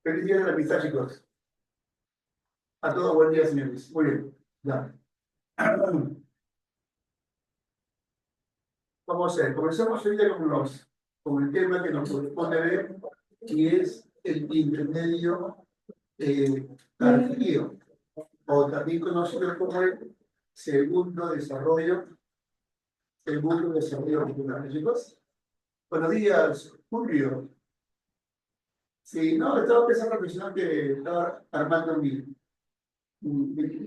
Feliz día de la amistad, chicos. A todos, buen día, señores. Muy bien. Ya. Vamos a ver, comenzamos hoy día con el tema que nos corresponde ver, que es el intermedio tardío, o también conocido como el segundo desarrollo regional. Chicos, buenos días, Julio. Sí, no, estaba pensando en la que estaba armando mi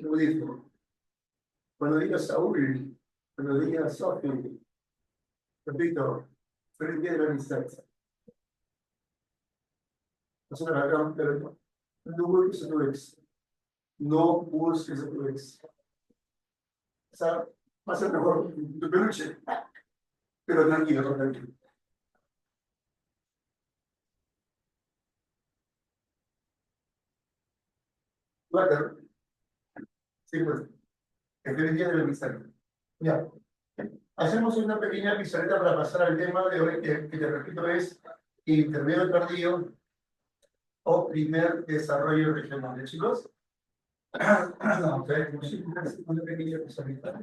audífono. Buenos días, Saúl. Buenos días, Sofi. Repito, feliz día de la amistad. Nosotros acá, pero no busques a tu ex. No busques a tu ex. O sea, va a ser mejor tu peluche, pero tranquilo, tranquilo. Bueno, sí, pues, el feliz día de la amistad. Ya. Hacemos una pequeña pizarreta para pasar al tema de hoy, que te repito es intermedio tardío o primer desarrollo regional. Chicos, vamos a ver, una pequeña pizarreta.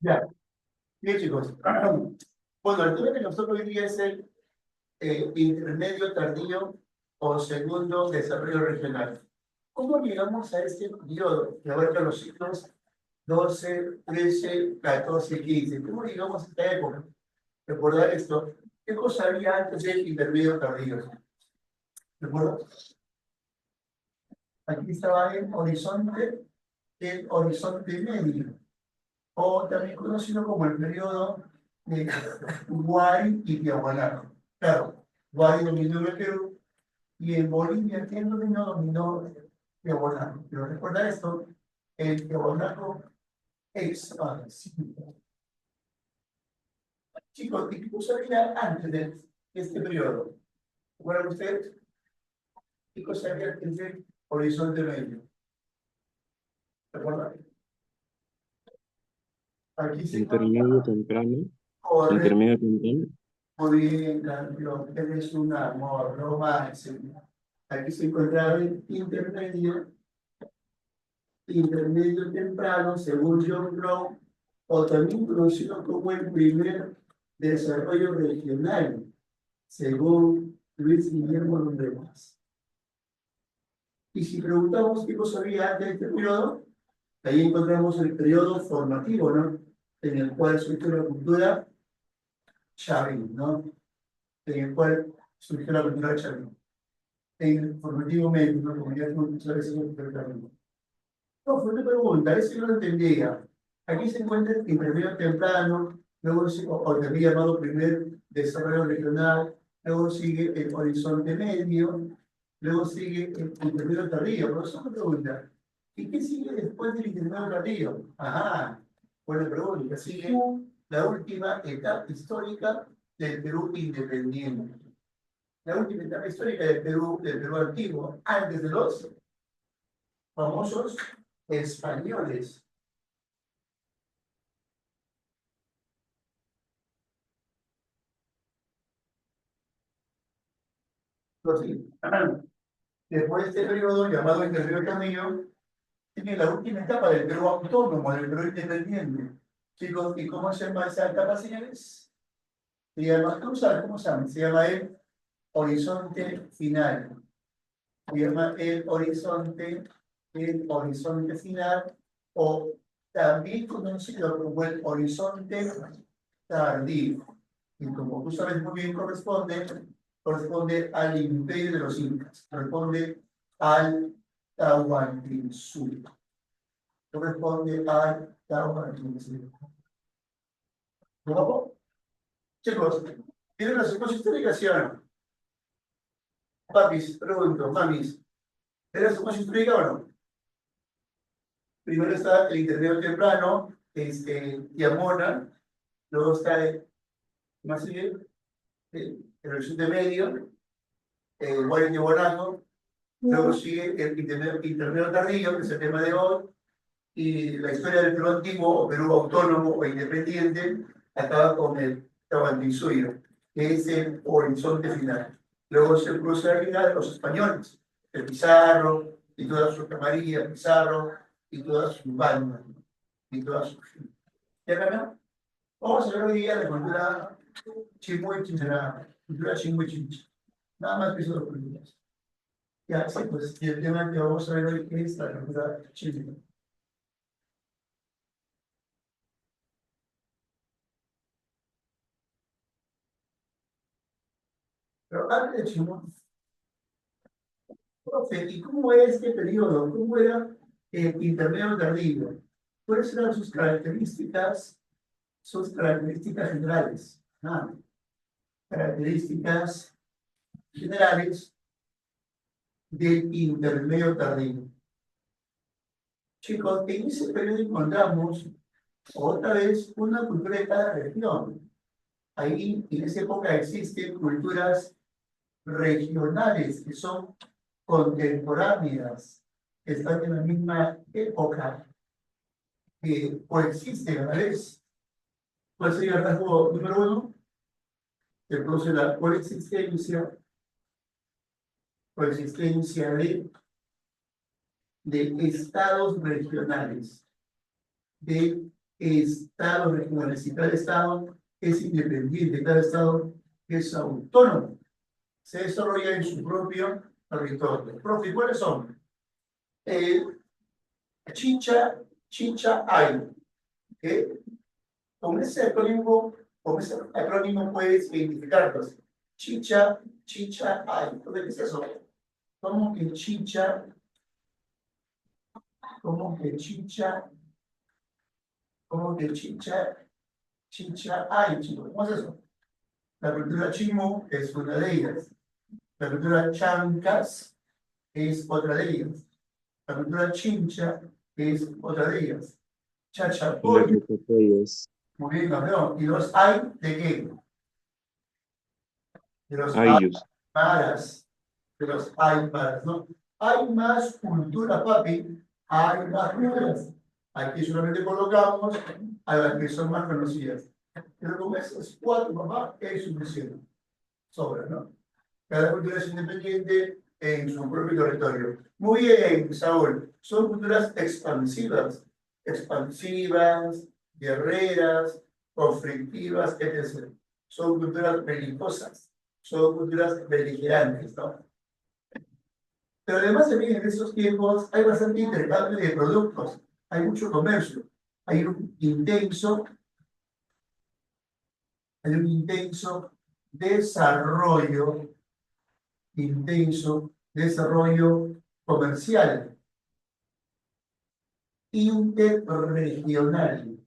Ya, bien, chicos. Bueno, el tema que nosotros hoy día es el intermedio tardío o segundo desarrollo regional. ¿Cómo llegamos a este periodo que abarca los siglos 12, 13, 14 y 15? ¿Cómo llegamos a esta época? Recordar esto. ¿Qué cosa había antes del intermedio tardío? ¿Recuerdo? Aquí estaba el horizonte medio, o también conocido como el periodo de Guay y Tiahuanaco. Claro, Guay dominó el Perú y en Bolivia, ¿quién dominó Tiahuanaco? Pero recuerda esto, el Tiahuanaco expansivo. Chicos, ¿y qué cosa había antes de este periodo? ¿Recuerdan ustedes? ¿Qué cosa había antes del horizonte medio? ¿Recuerdan? Aquí se Intermedio temprano, corre. intermedio temprano, Muy bien, campeón, eres un amor, no más. Aquí se encontraba el intermedio temprano, según John Brown, o también conocido como el primer desarrollo regional, según Luis Guillermo Londemas. Y si preguntamos qué cosa había antes de este periodo, ahí encontramos el periodo formativo, ¿no? En el cual surgió la cultura Chavín, ¿no? En el cual surgió la cultura Chavín. En el formativo médico, ¿no? Como ya muchas veces lo interpretamos. No, fue una pregunta, eso yo lo entendía. Aquí se encuentra el intermedio temprano, luego o también llamado primer desarrollo regional, luego sigue el horizonte medio, luego sigue el intermedio tardío. Por eso me pregunta, ¿y qué sigue después del intermedio tardío? Ajá, buena pregunta, sigue la última etapa histórica del Perú independiente. La última etapa histórica del Perú antiguo, antes de los famosos españoles. Entonces, después de este periodo llamado Intermedio Tardío, tiene la última etapa del Perú autónomo, del Perú independiente. Chicos, ¿y cómo se llama esa etapa, señores? Se llama, ¿cómo saben cómo se llama? Se llama el horizonte final. Se llama el horizonte final, o también conocido como el horizonte tardío. Y como tú sabes muy bien, corresponde al imperio de los incas, corresponde al Tahuantinsuyo. Corresponde al Tahuantinsuyo. ¿Cómo? Chicos, ¿tienen la secuencia histórica, sí o no? Papis, pregunto, mamis, ¿tienen la secuencia histórica o no? Primero está el intermedio temprano, Yamona, luego está más sigue, el horizonte medio, Guayas de Bonanno, luego sigue el intermedio tardío, que es el tema de hoy, y la historia del Perú antiguo, o Perú autónomo o independiente, acaba con el Tahuantinsuyo, que es el horizonte final. Luego se cruza al final los españoles, el Pizarro, y toda su camarilla, Pizarro, y toda su banda, y toda su gente. ¿Ya acá? Vamos a ver hoy día la cultura Chimui Chinchana, cultura Chimui Chincha. Nada más que eso los problemas. Ya, sí, pues, y el tema que vamos a ver hoy es la cultura Chimui. Pero antes de Chimui, profe, ¿y cómo era este periodo? ¿Cómo era el intermedio tardío? ¿Cuáles eran sus características generales? Características generales del intermedio tardío. Chicos, en ese periodo encontramos otra vez una cultura de cada región. Ahí, en esa época existen culturas regionales que son contemporáneas, que están en la misma época, que coexisten a la vez. ¿Cuál sería el rasgo número uno? Que produce la coexistencia de estados regionales. De estados regionales. Y cada estado es independiente, cada estado es autónomo. Se desarrolla en su propio territorio. Profe, ¿cuáles son? Chicha hay. ¿Okay? Con ese acrónimo puedes identificarlos. Chicha hay. Entonces, ¿qué es eso? ¿Cómo que chicha? ¿Cómo que chicha? ¿Cómo que chicha? Chicha hay, chicos. ¿Cómo es eso? La cultura Chimu es una de ellas. La cultura Chancas es otra de ellas. La cultura Chincha es otra de ellas. Los Chachapoyo, Yocopoyos, muy bien, campeón. ¿Y los hay de qué? De los Ayllus, aymaras. De los aymaras, ¿no? Hay más cultura, papi. Hay más culturas. Aquí solamente colocamos a las que son más conocidas. Pero con esos cuatro, mamá, es suficiente. Sobra, ¿no? Cada cultura es independiente en su propio territorio. Muy bien, Saúl. Son culturas expansivas, guerreras, conflictivas, etc. Son culturas belicosas, son culturas beligerantes, ¿no? Pero además también en estos tiempos hay bastante intercambio de productos, hay mucho comercio, hay un intenso, hay un desarrollo intenso desarrollo comercial interregional.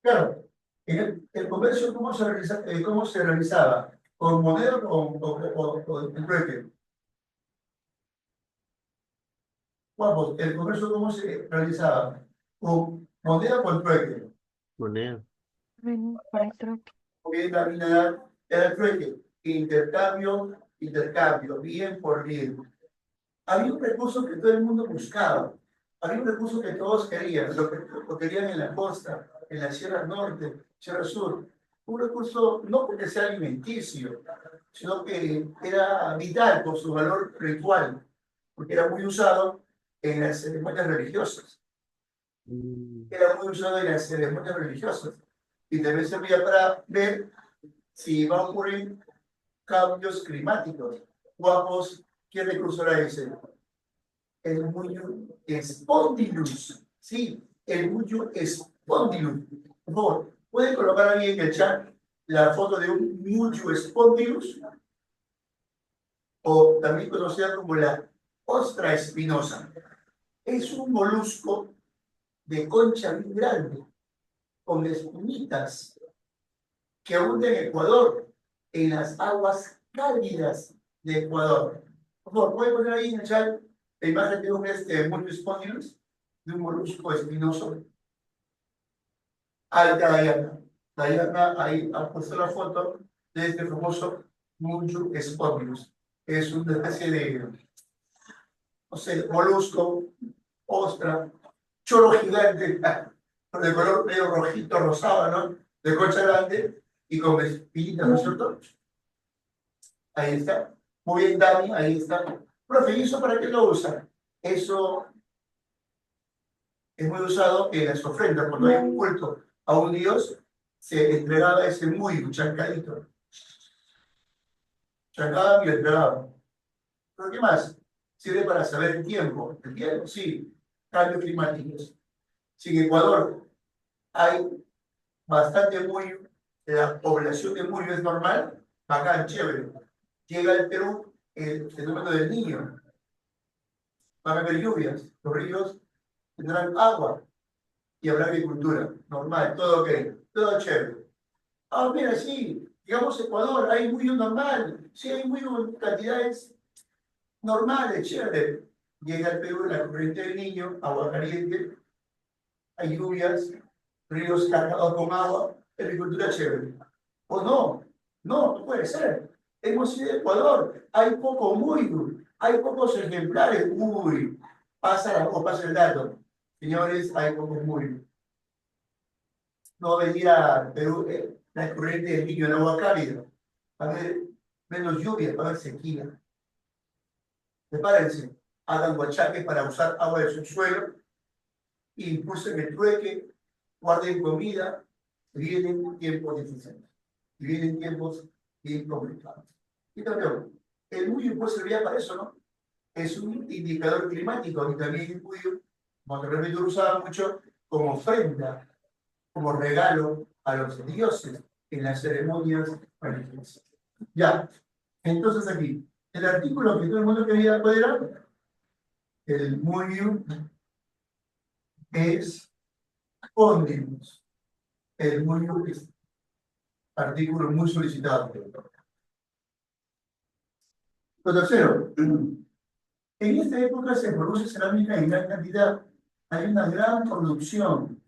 Claro, el comercio, ¿cómo se realizaba? ¿Con moneda o en trueque? Guapos, ¿el comercio cómo se realizaba? ¿Con moneda o en trueque? moneda. Porque también era el trueque, intercambio, bien por bien. Había un recurso que todo el mundo buscaba, había un recurso que todos querían, lo querían en la costa, en la Sierra Norte, Sierra Sur. Un recurso no porque sea alimenticio, sino que era vital por su valor ritual, porque era muy usado en las ceremonias religiosas. Era muy usado en las ceremonias religiosas. Y también servía para ver si va a ocurrir cambios climáticos. Guapos, ¿qué recurso era ese? El mullo spondylus. Sí, el mullo spondylus. Por favor, ¿pueden colocar ahí en el chat la foto de un mullo spondylus? O también conocida como la ostra espinosa. Es un molusco de concha muy grande, con espinitas, que abunda en Ecuador, en las aguas cálidas de Ecuador. Por favor, ¿pueden poner ahí en el chat la imagen de un mulyo spondylus, de un molusco espinoso? Ahí está Dayana. Dayana ahí ha puesto la foto de este famoso mulyo spondylus. Es una especie de, no sé, molusco, ostra, choro gigante, de color medio rojito, rosado, ¿no? De concha grande y con espinitas, ¿no es cierto? Ahí está. Muy bien, Dani, ahí está. Profe, ¿y eso para qué lo usan? Eso es muy usado en las ofrendas. Cuando hay un culto a un dios, se entregaba ese muy chancadito. Chancaban y lo entregaban. ¿Pero qué más? Sirve para saber el tiempo. ¿El tiempo? Sí. Cambios climáticos. Si en Ecuador hay bastante muy, la población de muy es normal, bacán, chévere. Llega al Perú el fenómeno del niño. Van a haber lluvias, los ríos tendrán agua y habrá agricultura. Normal, todo ok, todo chévere. Ah, mira, sí, digamos Ecuador, hay muy normal, sí, hay muy cantidades normales, chévere. Llega al Perú la corriente del Niño, agua caliente, hay lluvias, ríos cargados con agua, agricultura chévere. O no, no puede ser. Hemos ido a Ecuador, hay poco muy, hay pocos ejemplares, uy, pasa el dato. Señores, hay pocos muy. No venir a Perú, la corriente del Niño en agua cálida. Va a haber menos lluvia, va a haber sequía. Prepárense, hagan guachaques para usar agua de subsuelo, impulsen el trueque, guarden comida, vienen tiempos difíciles, vienen tiempos bien complicados. Y también, el mullo pues servía para eso, ¿no? Es un indicador climático y también el mullo, como te repito, lo usaba mucho como ofrenda, como regalo a los dioses en las ceremonias religiosas. Ya, entonces aquí, el artículo que todo el mundo quería, ¿cuál era? El mullo es ómnibus. El mullo es artículo muy solicitado. Lo tercero, en esta época se produce cerámica en gran cantidad. Hay una gran producción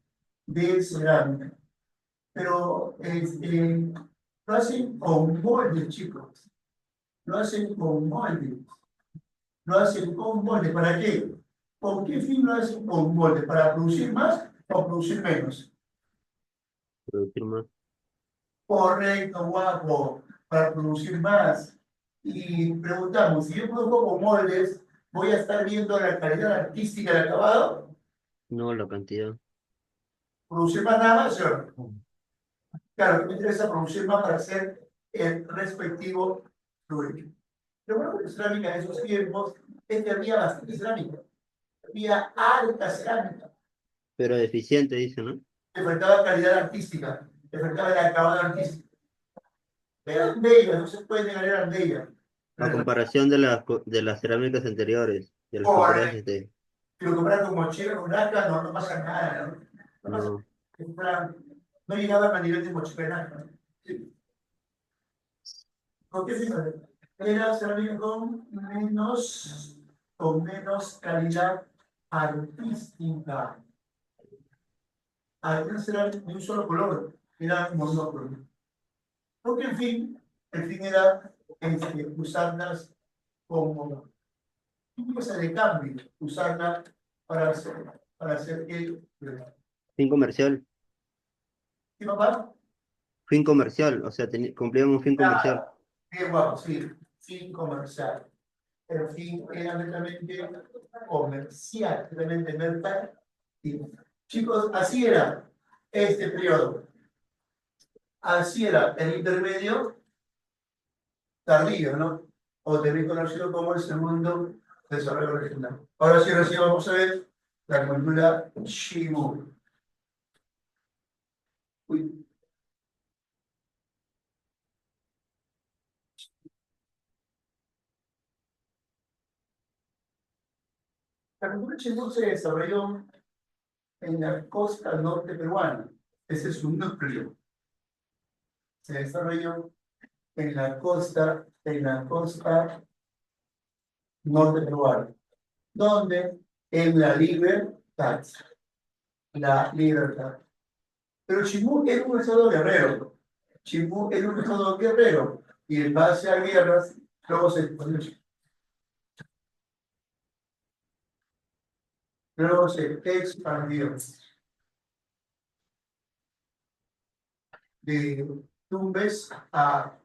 de cerámica, pero lo hacen con moldes, chicos. Lo hacen con moldes. Lo hacen con moldes. ¿Para qué? ¿Con qué fin lo hacen con moldes? ¿Para producir más o producir menos? Producir más. Correcto, guapo, para producir más. Y preguntamos, si yo produzco con moldes, ¿voy a estar viendo la calidad artística del acabado? No la cantidad. ¿Producir más nada más? ¿Sí o no? Claro, me interesa producir más para hacer el respectivo fluido. Lo bueno de cerámica en esos tiempos es que había bastante cerámica, había alta cerámica, Pero deficiente, dice, ¿no? le faltaba calidad artística, le faltaba el acabado artístico. Eran bellas, no se puede negar, eran bellas. A Pero comparación de las cerámicas anteriores, de las compradas correcto. este. Si lo compras con mochila, con laca, no, no pasa nada, ¿no? No pasa No. nada. No llegaban a nivel de mochila laca, ¿no? Sí. ¿Por qué fíjate? Era cerámica con menos calidad artística. Algunas eran de un solo color, era monótono. Porque el fin era usarlas como cosa de cambio, usarla para hacer el... Fin comercial. ¿Sí, papá? Fin comercial, o sea, cumplían un fin comercial. Ah, bien guapo, sí, fin comercial. El fin era netamente comercial, netamente mercantil. Chicos, así era este periodo. Así era el intermedio tardío, ¿no? O también conocido como el segundo desarrollo regional. Ahora sí, recién vamos a ver la cultura Shimu. Uy. La cultura Shimu se desarrolló en la costa norte peruana. Ese es su núcleo. Se desarrolló en la costa norte peruana. Donde en la libertad. La libertad. Pero Chimú era un estado guerrero. Chimú era un estado guerrero. Y en base a guerras, luego se expandió de Tumbes a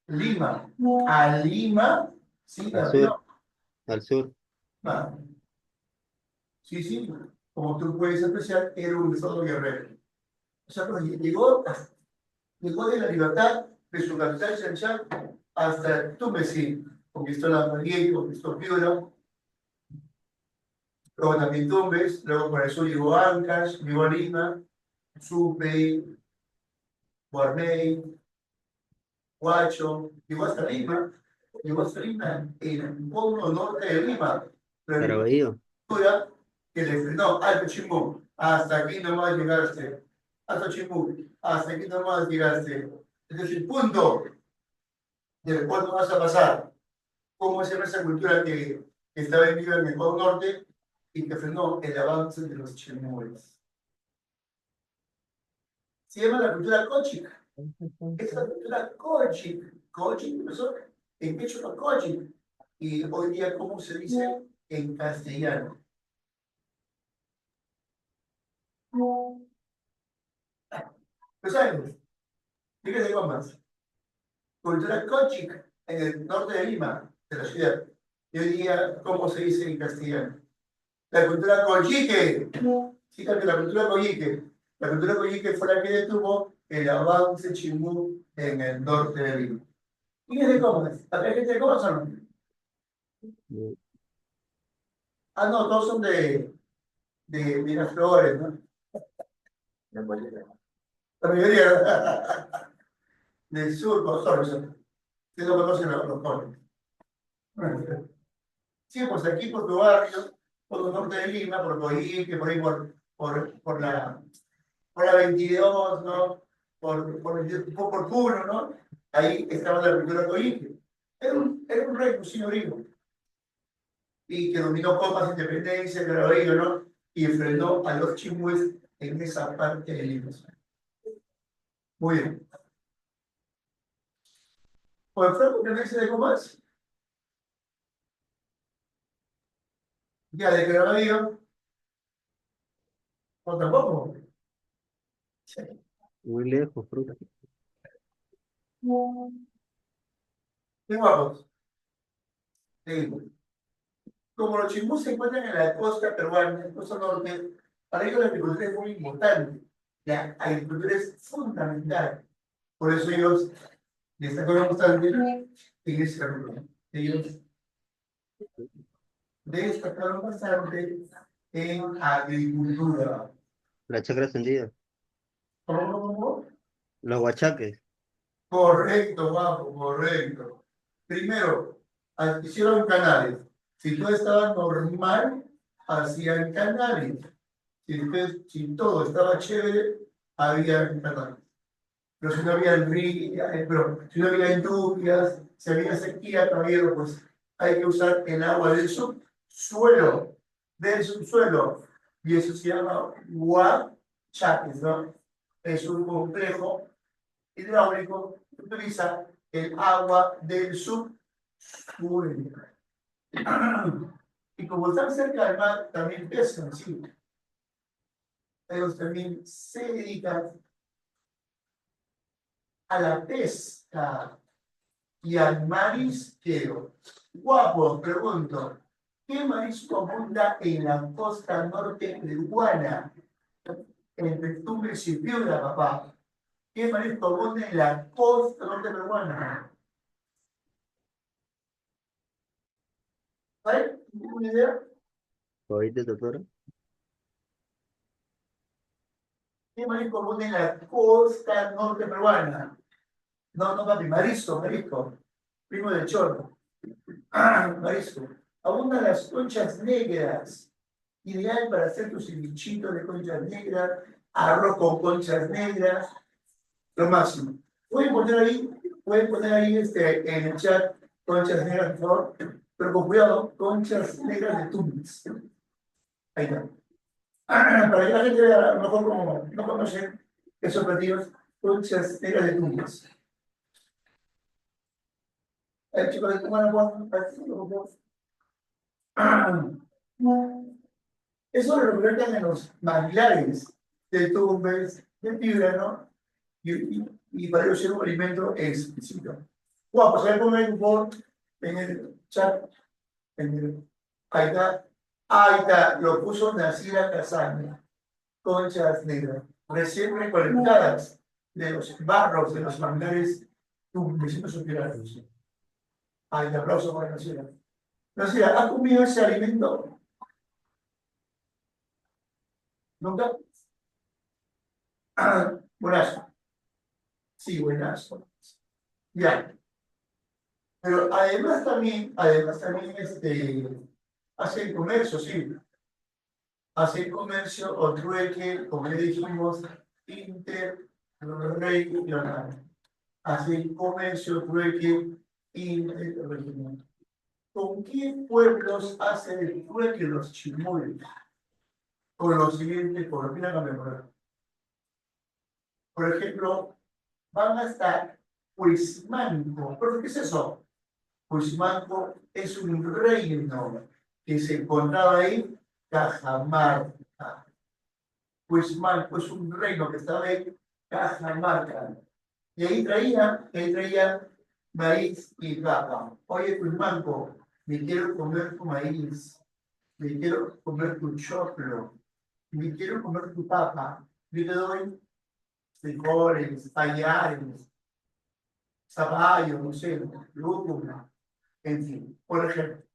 Lima. A Lima, sí, Al avión. sur, al sur. Ah, sí, sí, como tú puedes apreciar, era un estado guerrero. O sea, pues, llegó de la libertad de su capital Chanchan hasta Tumbes, conquistó la María, conquistó Piura, luego también Tumbes, luego por el sur llegó Ancash, llegó a Lima, Supe, Guarney, Huacho, llegó hasta Lima, en el pueblo norte de Lima, pero la Caraballo. cultura que le frenó al Chimbú, hasta aquí nomás llegaste, hasta Chimbú, hasta aquí nomás llegaste. Este es el punto del cual no vas a pasar. ¿Cómo se llama esa cultura que estaba viva en el pueblo norte y que frenó el avance de los chimúes? Se llama la cultura Cochic. Es la cultura Cochic. Cochic empezó en quechua Cochic. Y hoy día, ¿cómo se dice en castellano? ¿Lo saben? Fíjense cómo más. Cultura Cochic en el norte de Lima, de la ciudad. Y hoy día, ¿cómo se dice en castellano? La cultura Cochique. Fíjate, la cultura Coyique. La cultura Coyique fue la que detuvo el avance chimú en el norte de Lima. Fíjense cómo es. ¿Acá hay gente de cómo son? Ah, no, todos son de Miraflores, ¿no? La mayoría del sur, por favor, que no conocen a los jóvenes. Bueno, sí, pues aquí por tu barrio, por el norte de Lima, por Coyique, por ahí por la 22, ¿no? Por Puno, ¿no? Ahí estaba la cultura Coyique. Era un rey, un señorío, y que dominó copas, independencia, Caraballo, ¿no? Y enfrentó a los chimúes en esa parte de Lima. Muy bien. Pues Franco, ¿qué me dice de comas? Ya de Caraballo, o tampoco. Sí. Muy lejos, fruta. Qué guapos. Sí. Como los chimbús se encuentran en la costa peruana, en la costa norte, para ellos la agricultura es muy importante. La agricultura es fundamental. Por eso ellos destacaron bastante en ese rubro. Ellos destacaron bastante en agricultura. La chacra encendida. ¿Cómo? Los huachaques. Correcto, bajo, correcto. Primero, hicieron canales. Si todo estaba normal, hacían canales. Si todo estaba chévere, había canales. Pero si no había río, pero si no había lluvias, si había sequía, caballero, pues hay que usar el agua del subsuelo, del subsuelo. Y eso se llama huachaques, ¿no? es un complejo hidráulico que utiliza el agua del subsuelo. Y como están cerca del mar, también pescan, sí. Ellos también se dedican a la pesca y al marisqueo. Guapo, pregunto, ¿qué marisco abunda en la costa norte peruana? Entre Tumbes y Piura, papá. ¿Qué marisco abunda en la costa norte peruana? ¿Hay ninguna idea? ¿Oíste, doctora? ¿Qué marisco abunda en la costa norte peruana? No, no, papi, marisco, marisco. Primo del chorro. Marisco. Abundan las conchas negras. Ideal para hacer tu cevichito de conchas negras, arroz con conchas negras, lo máximo. Pueden poner ahí en el chat conchas negras, por favor, pero con cuidado, conchas negras de Tumbes. Ahí está. Para que la gente vea, a lo mejor como no conocen esos platillos, conchas negras de Tumbes. Chicos, eso lo representan en los manglares de Tumbes, de Piura, ¿no? Y para ellos es un alimento exquisito. Bueno, pues ahí ponen por en el chat. Ahí está, lo puso Nacira Casaña, conchas negras, recién recolectadas de los barros de los manglares tumbesinos superiores. Ahí te aplauso para Nacira. Nacira, ¿has comido ese alimento? ¿Nunca? Buenazo. Sí, buenazo. Ya. Pero además también hacen comercio, sí. Hacen comercio o trueque, como le dijimos, interregional. Hacen comercio, trueque, interregional. ¿Con qué pueblos hacen el trueque los chimoles? Con los siguientes pueblos. Mira la memoria. Por ejemplo, van hasta Huizmanco. ¿Pero qué es eso? Huizmanco es un reino que se encontraba ahí, Cajamarca. Huizmanco es un reino que estaba en Cajamarca. Y ahí traía maíz y papa. Oye, Huizmanco, me quiero comer tu maíz, me quiero comer tu choclo, me quiero comer tu papa. Yo te doy frijoles, payares, zapallo, no sé, lúcuma, en fin, por ejemplo.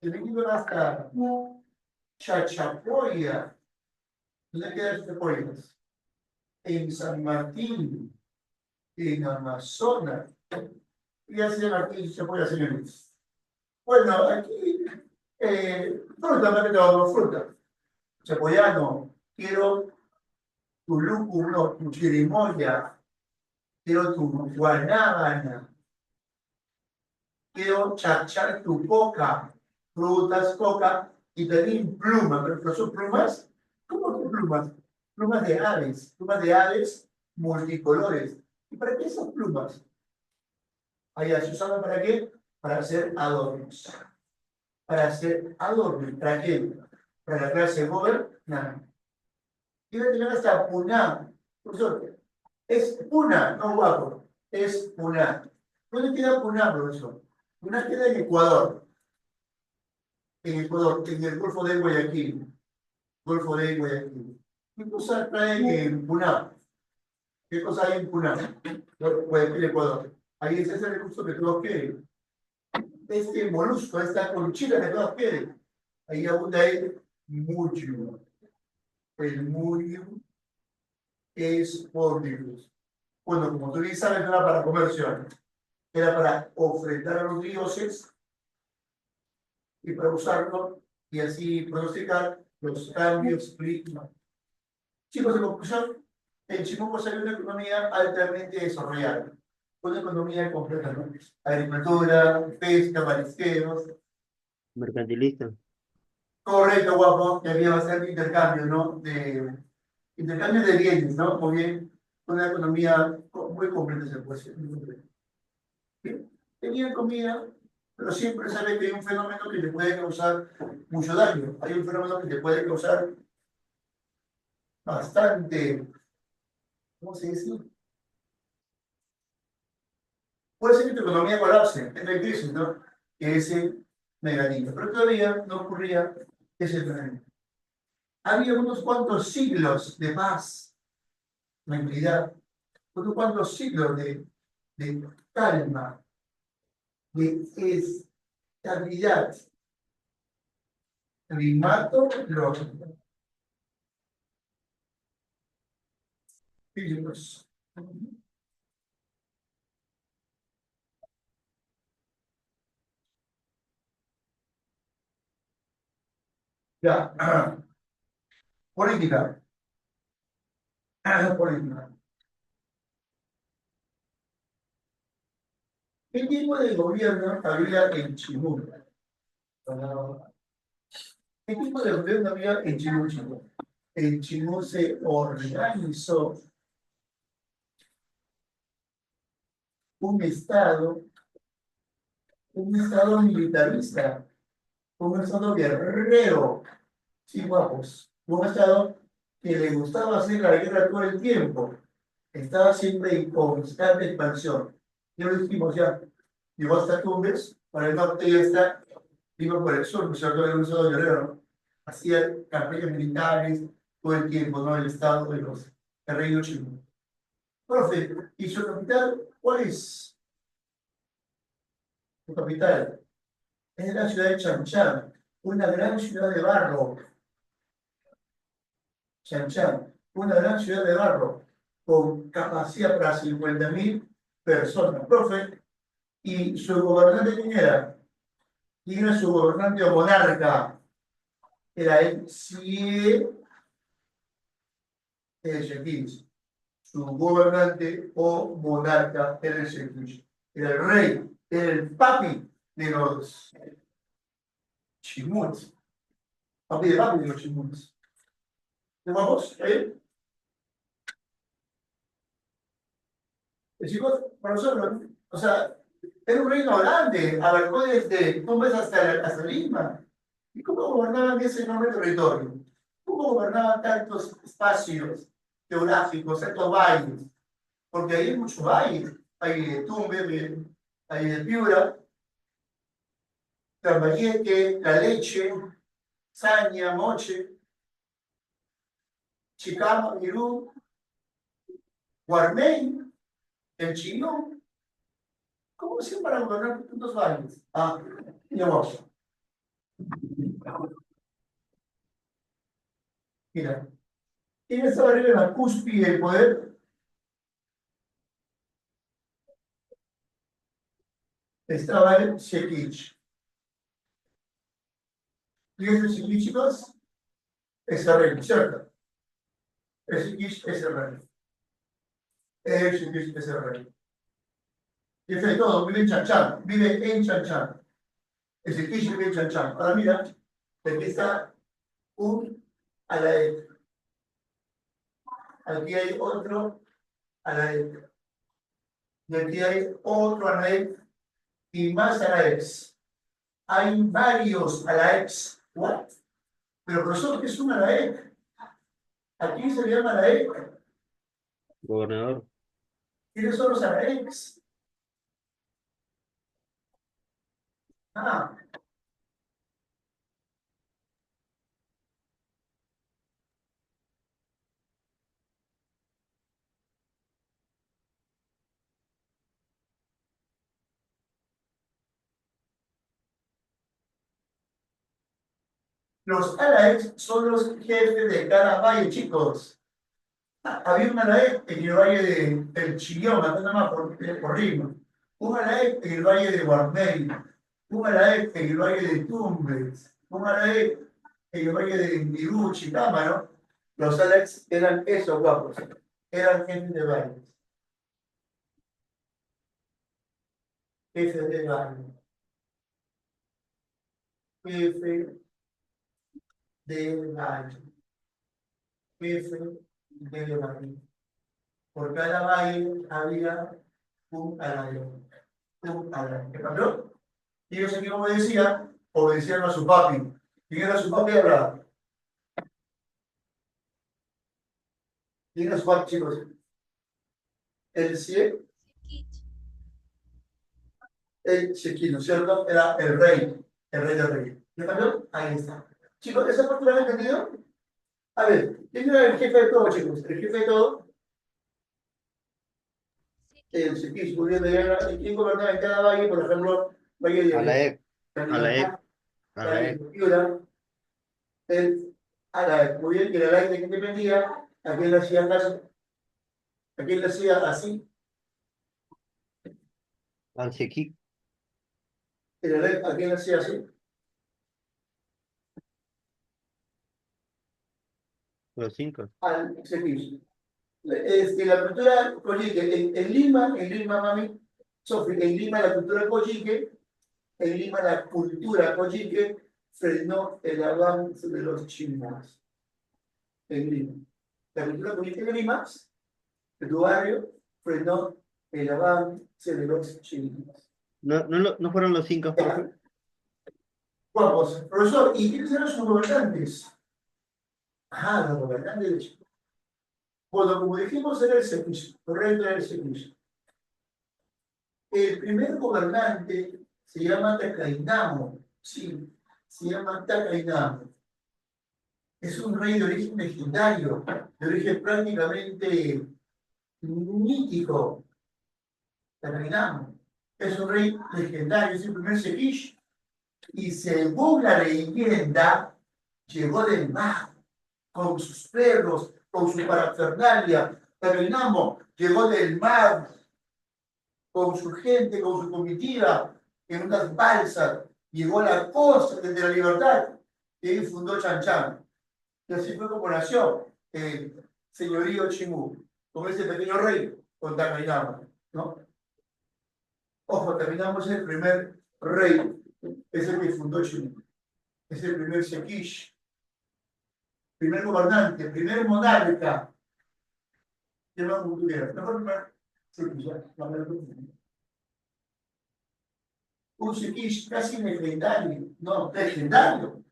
El equipo hasta Chachapoya, ¿dónde queda Chachapoyas? En San Martín, en Amazonas, y así Martín y Chachapoya, señores. Bueno, aquí, fruta, más que todo, fruta. Chapoyano, quiero tu lúcuma, tu chirimoya, quiero tu guanábana, quiero chachar tu coca, frutas, coca, y también plumas, pero son plumas, ¿cómo que plumas? Plumas de aves multicolores. ¿Y para qué esas plumas? Allá se usaban para qué? Para hacer adornos. Para hacer adornos. ¿Para qué? Para la clase gobernante. Y voy a tener hasta Puná. Profesor, es Puna, no guapo, es Puná. ¿Dónde queda Puná, profesor? Puná queda en Ecuador. En Ecuador, en el Golfo de Guayaquil. Golfo de Guayaquil. ¿Qué cosa trae en Puná? ¿Qué cosa hay en Puná? Guayaquil, Ecuador. Ahí es ese recurso que todos quieren. Este molusco, esta conchita que todos quieren. Ahí abunda el mucho. El mucho es ómnibus. Bueno, como tú bien sabes, no era para comercio, era para ofrendar a los dioses y para usarlo y así pronosticar los cambios climáticos. Chicos, de conclusión, en Chimuco salió una economía altamente desarrollada, una economía completa, ¿no? Agricultura, pesca, marisqueros. Mercantilista. Correcto, guapo, que había bastante intercambio, ¿no? Intercambio de bienes, ¿no? Muy bien, una economía muy completa se puede decir. Muy completa. Bien, tenían comida, pero siempre sabe que hay un fenómeno que te puede causar mucho daño. Hay un fenómeno que te puede causar bastante, ¿cómo se dice? Puede ser que tu economía colapse, entre crisis, ¿no? Que ese negativo. Pero todavía no ocurría ese fenómeno. Había unos cuantos siglos de paz, tranquilidad, unos cuantos siglos de calma, de estabilidad. Climato lógico. Físicos. Ya. Política. Política. ¿Qué tipo de gobierno había en Chimú? ¿Qué tipo de gobierno había en Chimú? En Chimú se organizó un un estado militarista, un estado guerrero, sí, guapos, un estado que le gustaba hacer la guerra todo el tiempo, estaba siempre en constante expansión. Ya lo dijimos ya, llegó hasta Tumbes, para el norte ya está, iba por el sur, pues cierto, era un estado guerrero, ¿no? Hacía campañas militares todo el tiempo, ¿no? El estado de los el reino chino. Profe, ¿y su capital cuál es? Su capital es la ciudad de Chanchan, una gran ciudad de barro. Chanchan, una gran ciudad de barro, con capacidad para 50.000 personas. Profe, ¿y su gobernante quién era? ¿Quién era su gobernante o monarca? Era el Sie Ezequiel. Su gobernante o monarca era el Ezequiel. Era el rey, era el papi de los chimuts. Papi de los chimuts. ¿Vamos? Chicos, para nosotros, o sea, era un reino grande, abarcó desde Tumbes hasta Lima. ¿Y cómo gobernaban ese enorme territorio? ¿Cómo gobernaban tantos espacios geográficos, tantos valles? Porque ahí hay muchos valles. Hay de Tumbes, hay de Piura, Lambayeque, La Leche, Saña, Moche, Chicama, Irú, Guarmey, El Chino. ¿Cómo hacían para gobernar tantos valles? Ah, ya vamos. Mira, ¿quién estaba arriba en la cúspide del poder? Estaba el Shekich. ¿Y ese Shekich, chicos? Es el rey, ¿cierto? El Shekich es el rey. El Shekich es el rey. Y el de todo, vive en Chanchan, vive en Chanchan. El Shekich vive en Chanchan. Ahora mira, aquí está un Alaed. Aquí hay otro Alaed. Y aquí hay otro Alaed y más Alaeds. Hay varios Alaeds. ¿What? Pero profesor, ¿qué es un Alaed? Aquí se llama Alaed. Gobernador. ¿Quiénes son los Alaeds? Ah, los Alaeds son los jefes de cada valle, chicos. Había un Alaed en el valle del Chillón, acá nada más por Lima. Un Alaed en el valle de Guarmey. Un Alaed en el valle de Tumbes. Un Alaed en el valle de Mbirú, Chicama, ¿no? Los Alaeds eran esos guapos. Eran gente de valle. Jefe de valle. Jefe de valle. Jefe medio valle. Por cada valle había un alayo. Un alayo. ¿Qué pasó? Y ellos aquí obedecían a su papi. ¿Quién era su papi ahora? ¿Quién era su papi, chicos? El cielo. El Shekin, ¿no es cierto? Era el rey del rey. ¿Me cambió? Ahí está. Chicos, ¿esa parte la han entendido? A ver, ¿quién era el jefe de todo, chicos? El jefe de todo, el Shekin, muy bien, ¿quién gobernaba en cada valle? Por ejemplo, Valle de Alaek, Alaek, Valle Alaek. de Piura, el Alaek. Muy bien, que el Alaek de quién dependía, a quién le hacía caso, a quién le hacía así, Ansekik, el Alaek a quién le hacía así. los incas. Al Shekin. La cultura coyique, en Lima, mami, Sofi, en Lima la cultura coyique, en Lima la cultura coyique frenó el avance de los chinos en Lima. La cultura coyique de Lima, de tu barrio, frenó el avance de los chinos. No fueron los incas, profe. Vamos, profesor, ¿y quiénes eran sus gobernantes? Ah, los gobernantes de Chile. Bueno, como dijimos, era el servicio, correcto, era el servicio. El primer gobernante se llama Tacainamo, sí, se llama Tacainamo. Es un rey de origen legendario, de origen prácticamente mítico. Tacainamo es un rey legendario, es el primer Sekish, y según la leyenda, llegó del mar con sus perros, con su parafernalia. Tacainamo llegó del mar con su gente, con su comitiva, en unas balsas, llegó a la costa de la libertad, y ahí fundó Chan. Y así fue como nació el señorío Chimú, con ese pequeño rey, con Tacainama, ¿no? Ojo, Tacainama es el primer rey, es el que fundó Chimú, es el primer Sekish, primer gobernante, primer monarca, que no como tú quieras, mejor primer Sekish, ya, la verdad. Un Sekish casi legendario, no, legendario.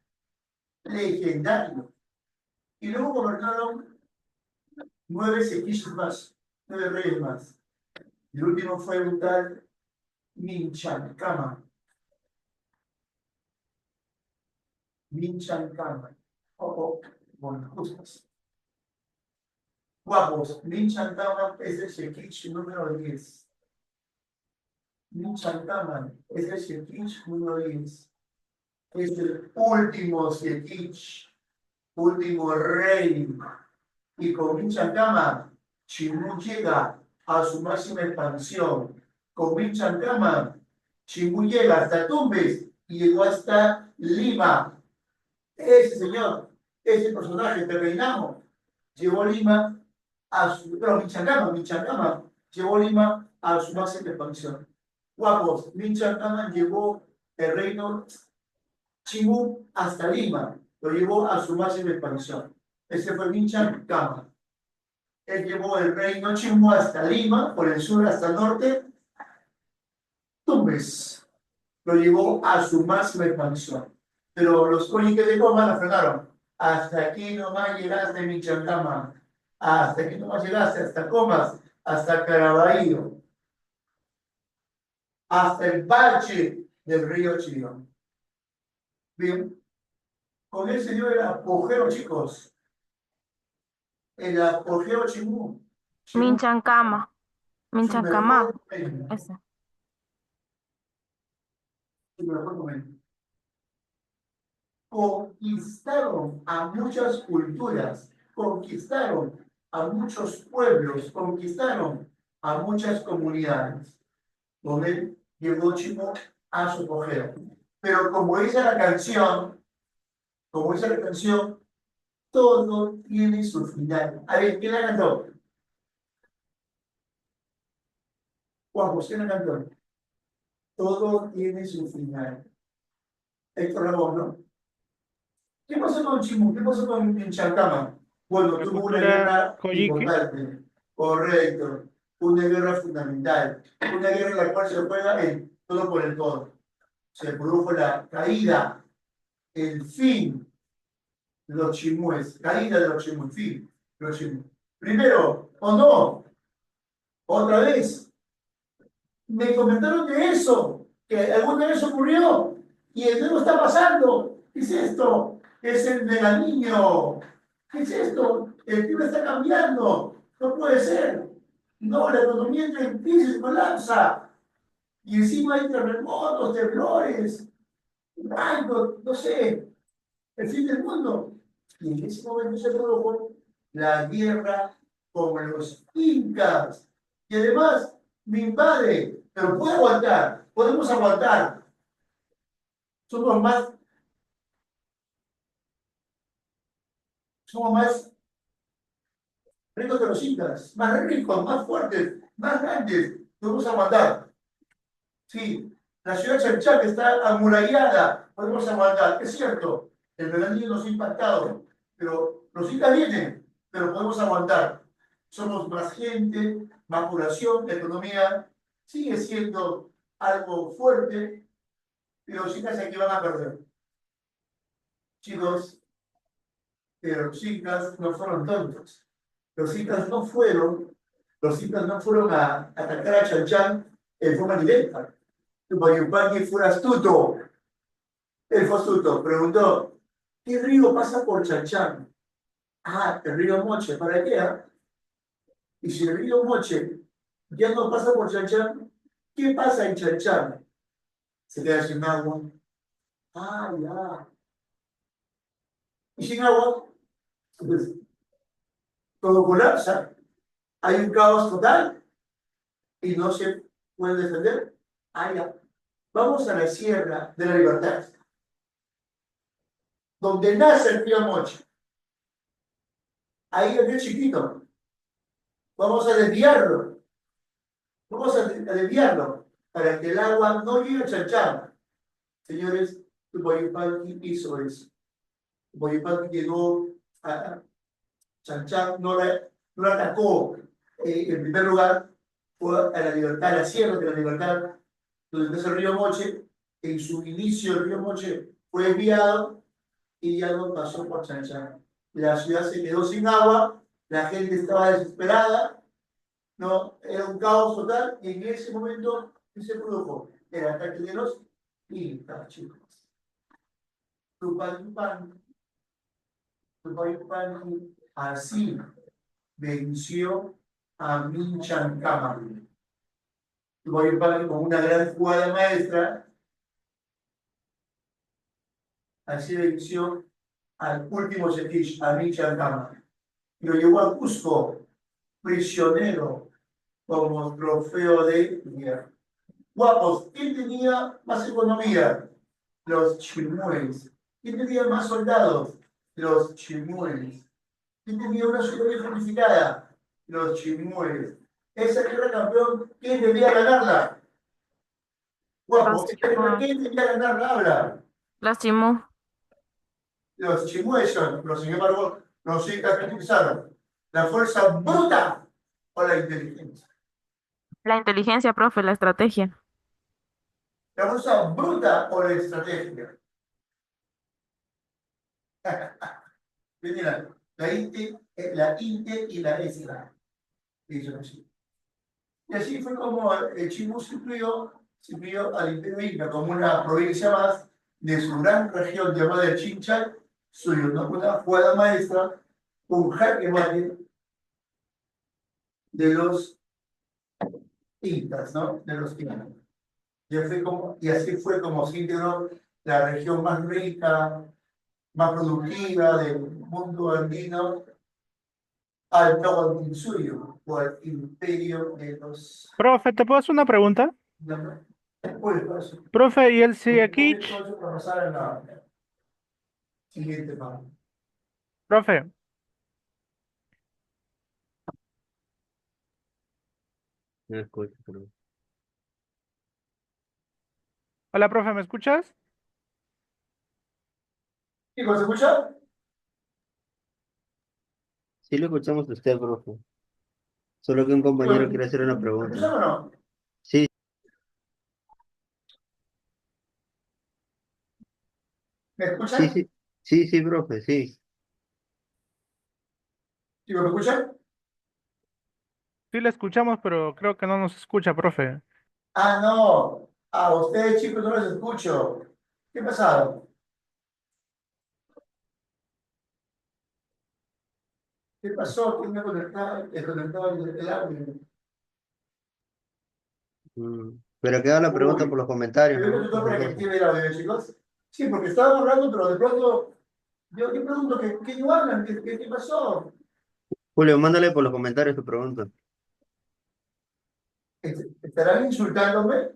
Y luego gobernaron 9 Sekish más, 9 reyes más. Y el último fue un tal Minchankama. Bueno, justas. Guapos, Minchankama es el Sekish número 10. Minchankama es el Sekish número 10. Es el último Sekish, último rey. Y con Minchankama, Chimú llega a su máxima expansión. Con Minchankama, Chimú llega hasta Tumbes y llegó hasta Lima. Ese señor, ese personaje que reinamos, llevó Lima a su. Pero Minchankama llevó Lima a su máxima expansión. Guapos, Minchankama llevó el reino Chimú hasta Lima, lo llevó a su máxima expansión. Ese fue Minchankama. Él llevó el reino Chimú hasta Lima, por el sur hasta el norte. Tumbes lo llevó a su máxima expansión. Pero los cónyuges de Coma la frenaron. Hasta aquí nomás llegaste, Minchankama. Hasta aquí nomás llegaste, hasta Comas, hasta Caraballo, hasta el bache del río Chillón. Bien, con él se dio el apogeo, chicos. El apogeo Chimú. Minchancama. Su Minchancama. mejor momento. Ese. Su mejor momento. Conquistaron a muchas culturas, conquistaron a muchos pueblos, conquistaron a muchas comunidades. Donde llegó Chimú a su apogeo. Pero como dice la canción, todo tiene su final. A ver, ¿quién la cantó? Juan José la cantó. Todo tiene su final. Héctor Lavoe, ¿no? ¿Qué pasó con Chimú? ¿Qué pasó con Minchankama? Bueno, La tuvo una cultura guerra Kojiki. importante, correcto, una guerra fundamental, una guerra en la cual se juega el todo por el todo. Se produjo la caída, el fin de los chimúes, caída de los chimúes, fin de los chimúes. Primero, o no, otra vez, me comentaron de eso, que alguna vez ocurrió y el nuevo está pasando. ¿Qué es esto? Es el meganiño. ¿Qué es esto? El clima está cambiando. No puede ser. No, la economía entra en crisis, colapsa. Y encima hay terremotos, temblores. Ay, no sé, el fin del mundo. Y en ese momento se produjo la guerra con los incas. Y además me invade, pero puedo aguantar, podemos aguantar. Somos más ricos que los incas, más ricos, más fuertes, más grandes, podemos aguantar. Sí, la ciudad de Chalchal está amurallada, podemos aguantar. Es cierto, el veranillo nos ha impactado, pero los incas vienen, pero podemos aguantar. Somos más gente, más población, la economía sigue siendo algo fuerte, pero los incas aquí van a perder. Chicos, pero los incas no fueron tontos. Los incas no fueron, a atacar a Chalchal en forma directa. Yupanqui fue astuto. Él fue astuto. Preguntó, ¿qué río pasa por Chalchal? Ah, el río Moche. ¿Para qué? Y si el río Moche ya no pasa por Chalchal, ¿qué pasa en Chalchal? Se queda sin agua. Ah, ya. Y sin agua, pues, todo colapsa. Hay un caos total y no se puede defender. Ah, ya. Vamos a la Sierra de la Libertad, donde nace el río Moche. Ahí el río chiquito. Vamos a desviarlo. Vamos a desviarlo para que el agua no llegue a Chalchal. Señores, Tupayipanqui hizo eso. Tupayipanqui llegó a Chalchal, no la atacó. En primer lugar, fue a la Libertad, a la Sierra de la Libertad, donde empieza el río Moche. En su inicio, el río Moche fue desviado y ya no pasó por Chalchal. La ciudad se quedó sin agua, la gente estaba desesperada. No, era un caos total y en ese momento, ¿qué se produjo? El ataque de los incas, chicos. Tupac Yupanqui así venció a Minchan Kama. Tupac Yupanqui con una gran jugada maestra, así venció al último Setish, a Minchan Kama. Y lo llevó a Cusco, prisionero, como trofeo de guerra. Guapos, ¿quién tenía más economía? Los chimúes. ¿Quién tenía más soldados? Los chimúes. ¿Quién tenía una ciudad bien fortificada? Los chimúes. Esa guerra, campeón, ¿quién debía ganarla? Guapo, ¿quién debía ganarla? Habla. Los Chimú. Los chimúes son, pero sin embargo, los incas que utilizaron la fuerza bruta o la inteligencia. La inteligencia, profe, la estrategia. La fuerza bruta o la estrategia. Mira, la inte y la extra. Dice así. Y así fue como el Chimú sirvió al Imperio Inca como una provincia más de su gran región llamada el Chincha, suyo, ¿no? Una jugada maestra, un jaque mate de los incas, ¿no? De los incas. Y así fue como se integró la región más rica, más productiva del mundo andino al Tahuantinsuyo, o al imperio de los... Profe, ¿te puedo hacer una pregunta? Después paso. Profe, ¿y el Todo Siakich? eso para pasar a la siguiente parte. Profe, No escucho, pero- hola, profe, ¿me escuchas? Chicos, ¿se escucha? Sí lo escuchamos a usted, profe. Solo que un compañero quiere hacer una ¿Me pregunta. escuchan o no? Sí, ¿Me sí, escuchan? sí. Sí, sí, profe, sí. ¿Sí me escuchan? Sí le escuchamos, pero creo que no nos escucha, profe. Ah, no. A ustedes, chicos, no los escucho. ¿Qué pasaba? ¿Qué pasó? ¿Quién me conectaba el audio? Pero queda la pregunta por Uy, los comentarios, ¿me voy a ¿no? conectar Cualquier para que cosa. active el audio, chicos? Sí, porque estaban hablando, pero de pronto yo pregunto, ¿qué no hablan? ¿Qué pasó? Julio, mándale por los comentarios tu pregunta. ¿Estarán insultándome?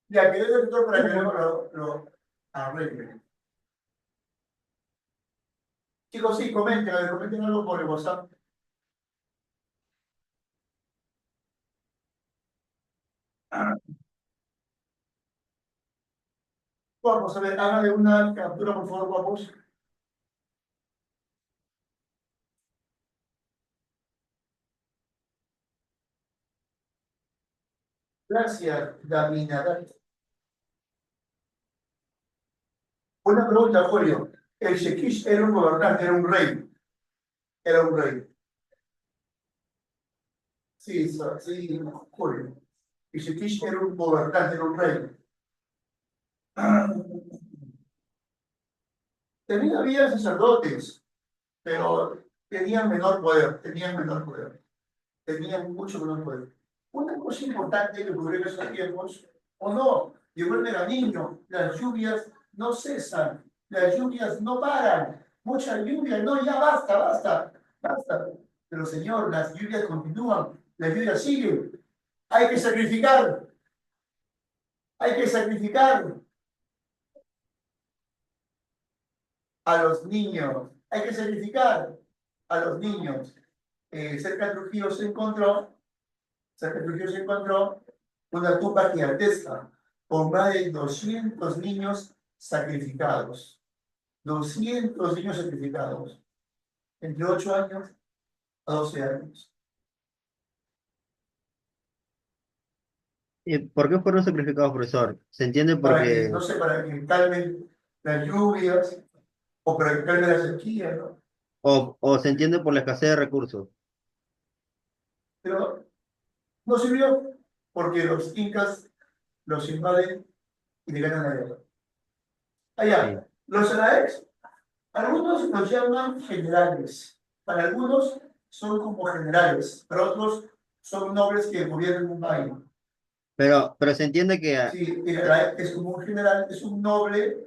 Ya, que yo estoy para que luego lo arregle. Chicos, sí, comenten algo por el WhatsApp. Vamos a ver, háganle una captura, por favor, guapos. Gracias, Damina. Una pregunta, Julio. El Shekish era un gobernante, era un rey. Era un rey. Sí, sí, Julio. El Shekish era un gobernante, era un rey. Había sacerdotes, pero tenían mucho menor poder. Una cosa importante que ocurrió en esos tiempos, o no, llegó el veranillo, las lluvias no cesan, las lluvias no paran, mucha lluvia, no, ya basta, basta, basta. Pero Señor, las lluvias continúan, las lluvias siguen, hay que sacrificar, hay que sacrificar a los niños, hay que sacrificar a los niños. Cerca de Trujillo se encontró una tumba gigantesca con más de 200 niños sacrificados. 200 niños sacrificados, entre 8 años a 12 años. ¿Y por qué fueron sacrificados, profesor? ¿Se entiende Para que, no porque, sé, para que calmen las lluvias o para que calmen la sequía, ¿no? o se entiende por la escasez de recursos? Pero no sirvió porque los incas los invaden y le ganan la guerra. Sí. Allá, los araes, algunos los llaman generales, para algunos son como generales, para otros son nobles que gobiernan un país. Pero se entiende que Sí, el arae es como un general, es un noble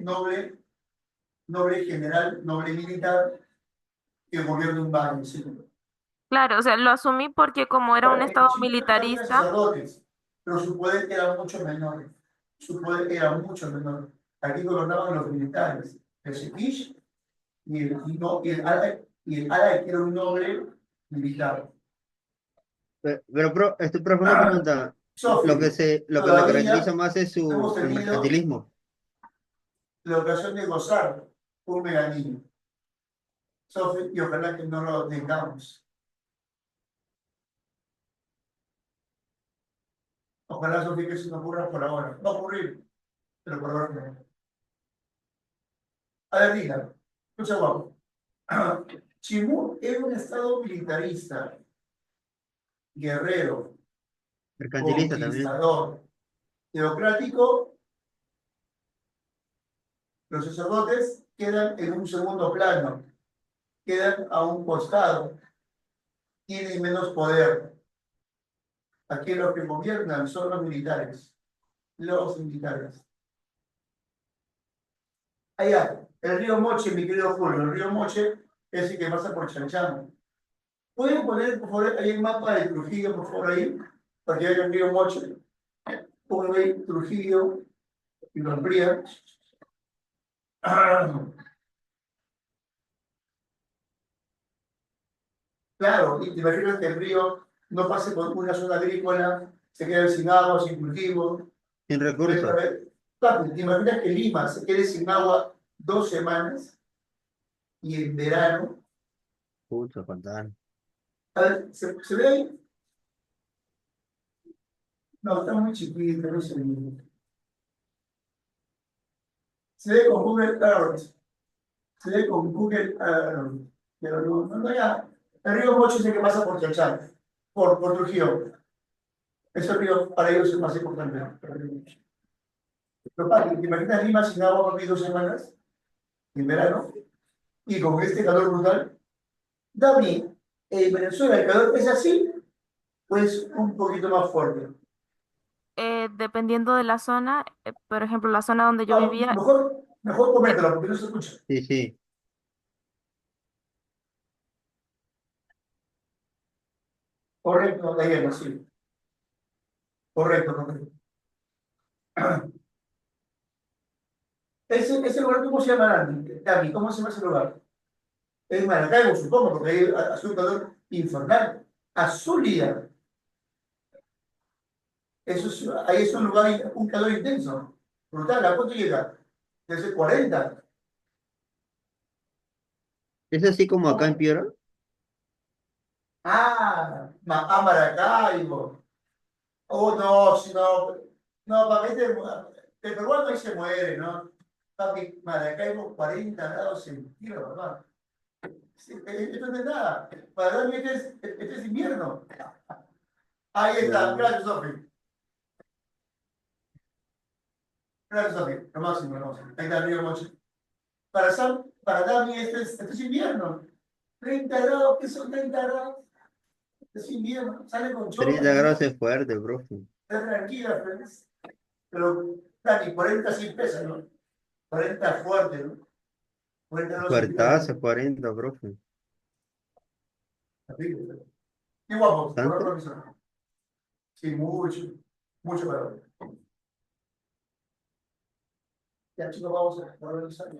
general, noble militar que gobierna un país. ¿Sí? Claro, o sea, lo asumí porque como era un En estado Chile también había militarista, sacerdotes, pero su poder era mucho menor. Su poder era mucho menor. Aquí gobernaban los militares, el Sekish y el árabe que era un noble militar. profe, una pregunta. Sofi, Lo que le caracteriza todavía más es hemos el tenido mercantilismo. la ocasión de gozar un meganillo. Sofi, y ojalá que no lo tengamos. Ojalá, Sofi, que eso no ocurra por ahora. Va a ocurrir, pero por ahora no. A ver, diga, escucha, guapo. Chimú era un estado militarista, guerrero, Mercantilista también. conquistador, teocrático. Los sacerdotes quedan en un segundo plano, quedan a un costado, tienen menos poder. Aquí los que gobiernan son los militares. Los militares. Allá, el río Moche, mi querido Julio, el río Moche es el que pasa por Chanchán. ¿Pueden poner, por favor, ahí el mapa de Trujillo, por favor, ahí? Para que vean el río Moche. Pongan ahí Trujillo y lo amplían. Claro, y te imaginas que el río no pase por una zona agrícola, se quede sin agua, sin cultivo. Sin Pues, a recursos. ver, papi, ¿te imaginas que Lima se quede sin agua 2 semanas y en verano, Pucha, fatal. a ver, ¿se ve ahí? No, está muy chiquito, no se ve. Se ve con Google Earth, se ve con Google Earth, pero no ya. El río Mocho es el que pasa por Chachán, por Trujillo. Ese río para ellos es más importante. Pero padre, ¿te imaginas Lima sin agua por 2 semanas en verano? Y con este calor brutal. Dami, en Venezuela el calor es así, pues un poquito más fuerte. Dependiendo de la zona, por ejemplo, la zona donde yo No, vivía, mejor de- coméntalo porque no se escucha. Sí, sí. Correcto, Dayana, sí. Correcto. Ese lugar, ¿cómo se llama, Dami? ¿Cómo se llama ese lugar? Es Maracaibo, supongo, porque ahí hace un calor infernal. Azulia. Ahí es un lugar, un calor intenso. Brutal, ¿a cuánto llega? Desde 40. ¿Es así como acá en ¿Cómo? Piura? Maracaibo. Oh, no, si no. No, para mí, el peruano ahí se muere, ¿no? Papi, Maracaibo, 40 grados centígrados, papá. Sí, esto no es nada. Para mí, este es invierno. Ahí está, No. gracias, Sofi. Gracias, Sofi. Lo máximo, lo máximo. Ahí está, río Moche. Para Dami, este es invierno. 30 grados, ¿qué son 30 grados? Es invierno, sale con chompa, 30 ¿no? grados es fuerte, profe. Está tranquila, feliz. Pero, Dani, 40 sí pesa, ¿no? 40 fuerte, ¿no? 40 grados centígrados. Fuertazo, 40, profe. Terrible. Qué guapo, por ¿Tanto? profesor. Sí, mucho calor. Ya, chicos, vamos a organizar.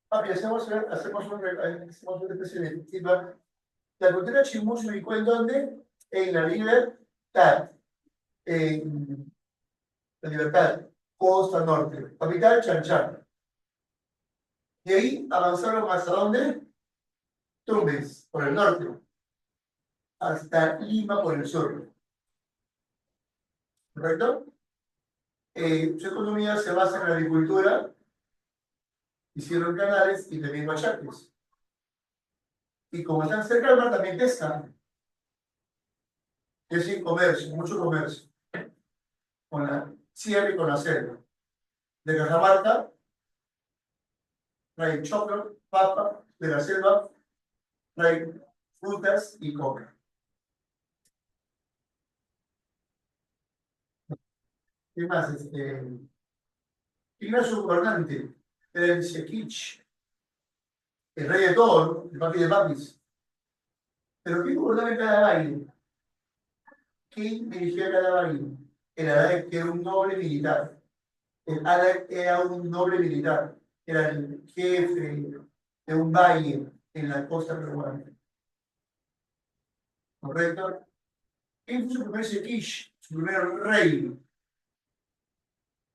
Papi, hacemos una especie de feedback. La cultura chimú se ubicó en dónde? En la Libertad. En la Libertad, costa norte. Capital, Chanchán. De ahí avanzaron hasta dónde? Tumbes, por el norte. Hasta Lima, por el sur. ¿Correcto? Su economía se basa en la agricultura, hicieron canales y también huachates. Y como están cerca del mar, también pescan. Es decir, comercio, mucho comercio. Con la sierra y con la selva. De Cajamarca, traen choclo, papa, de la selva, traen frutas y coca. ¿Qué más? Ignacio Gobernante, el Sequich, el rey de todo, ¿no? El papi de papis. Pero ¿qué gobernaba en cada baile? ¿Quién dirigía cada baile? El Adalec, que era un noble militar. El Adalec era un noble militar. Era el jefe de un valle en la costa peruana. ¿Correcto? ¿Quién fue su primer Sequish? Su primer rey,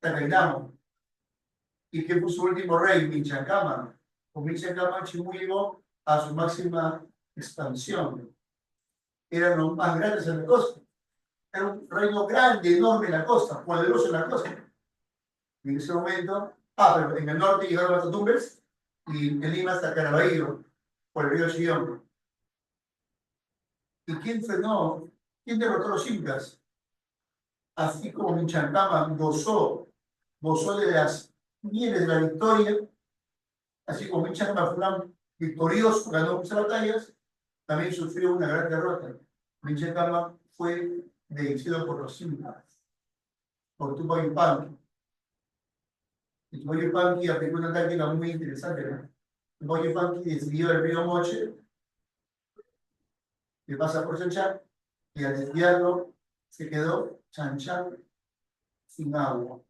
Tacainamo. ¿Y quién fue su último rey? Michacama. Con Michacama Chimú llegó a su máxima expansión. Eran los más grandes en la costa. Era un reino grande, enorme en la costa, poderoso en la costa. Y en ese momento, pero en el norte llegaron hasta Tumbes y en Lima hasta Caraballo, por el río Chillón. ¿Y quién frenó? ¿Quién derrotó a los incas? así como Michancama gozó de las mieles de la victoria, así como Michancama fue un victorioso, ganó muchas batallas, también sufrió una gran derrota. Michancama fue vencido por los incas, por Tupac Yupanqui. Y Tupac Yupanqui aplicó una táctica muy interesante, ¿no? Tupac Yupanqui desvió el río Moche, que pasa por Chanchán, y al desviarlo se quedó Chanchán sin agua.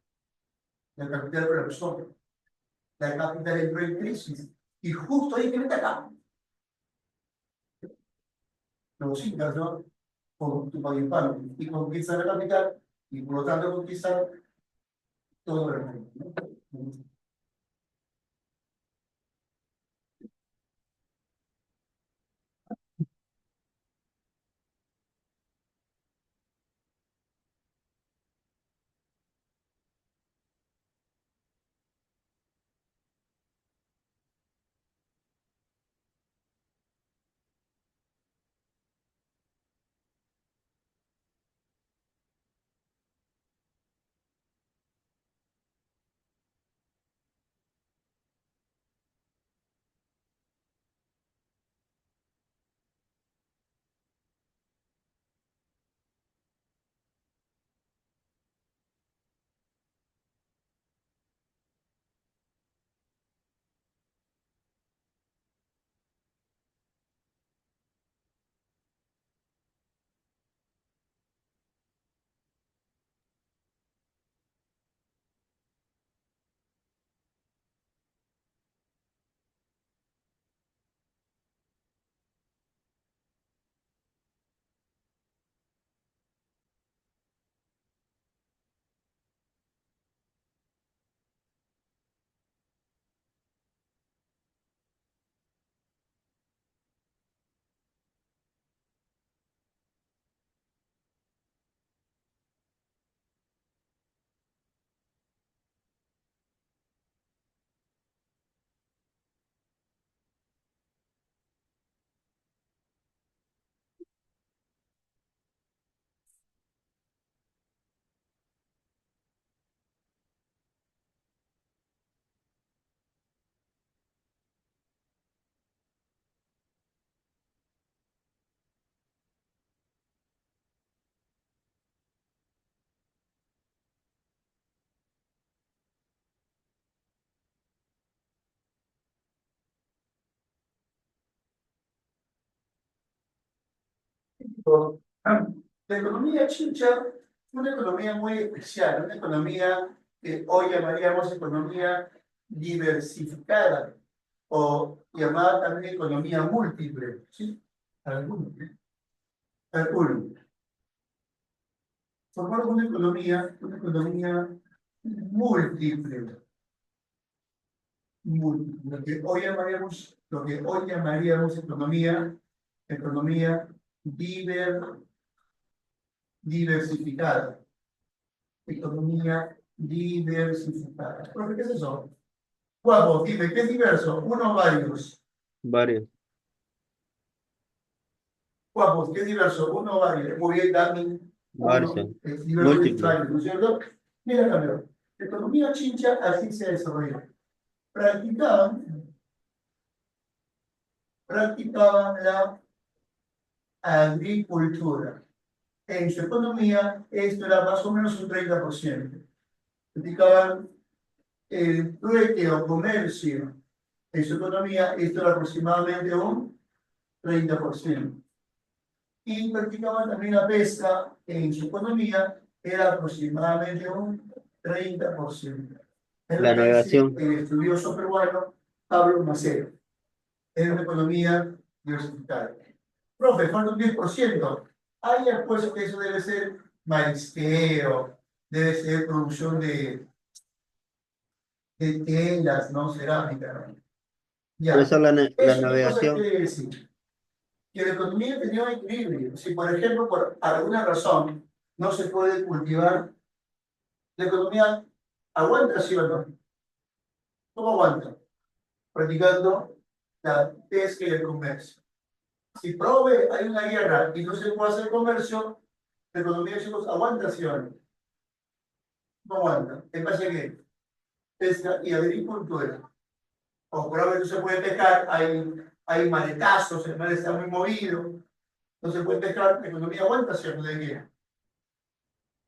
La capital colapsó. La capital entró en crisis. Y justo ahí que me acá. Los incas, ¿no? Con Tupac Yupanqui y conquistan la capital y por lo tanto conquistan todo el mundo, ¿no? La economía chincha es una economía muy especial, una economía que hoy llamaríamos economía diversificada o llamada también economía múltiple, ¿sí? Algunos, ¿eh? Algunos. Formar una economía múltiple, lo que hoy llamaríamos economía diversificada. Economía diversificada. ¿Profe, qué es eso? Guapo, dime, ¿qué es diverso? Uno o varios. Varios. Guapos, ¿qué es diverso? Uno o varios. Muy bien, Dani. Varios. Uno es diverso y Múltiples. varios, ¿no es cierto? Mira, cambio. La economía chincha así se desarrolló. Practicaban la agricultura. En su economía, esto era más o menos un 30%. Practicaban el trueque o comercio. En su economía, esto era aproximadamente un 30%. Y practicaban también la pesca, en su economía era aproximadamente un 30%. Es La lo que dice navegación. el estudioso peruano Pablo Macero. Es una economía diversificada. Profe, falta un 10%. Hay apuesto que eso debe ser marisquero, debe ser producción de telas, ¿no? Cerámica, ¿no? Por Ya. eso la ¿Eso qué cosa navegación. quiere decir? Que la economía tenía un equilibrio. Si, por ejemplo, por alguna razón no se puede cultivar, la economía aguanta, ¿sí o no? ¿Cómo aguanta? Practicando la pesca y el comercio. Si prove hay una guerra y no se puede hacer comercio, la economía, chicos, aguanta, ¿sí o no? ¿Cómo anda? ¿En base a qué? Pesca y agricultura. O por ahora no se puede pescar, hay maletazos, el mar está muy movido, no se puede pescar, la economía aguanta, ¿cierto? ¿De qué?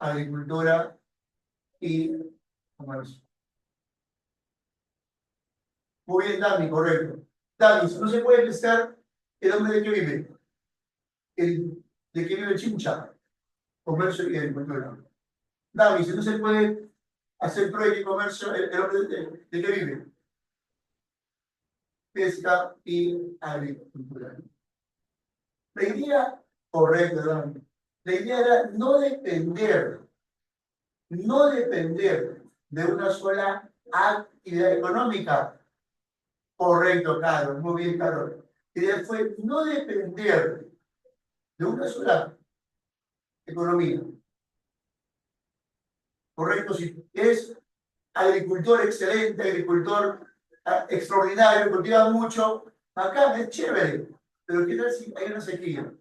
Agricultura y comercio. Muy bien, Dani, correcto. Dani, si no se puede pescar, ¿el hombre de qué vive? ¿De qué vive Chincha? Comercio y agricultura. Dani, si no se puede hacer trueque y comercio, ¿el hombre de qué vive? Pesca y agricultura. La idea, correcto, Dani. La idea era no depender de una sola actividad económica. Correcto, Carlos, muy bien, Carlos. La idea fue no depender de una sola economía. Correcto, si es agricultor excelente, agricultor extraordinario, cultiva mucho, acá es chévere, pero ¿qué tal si hay una sequía?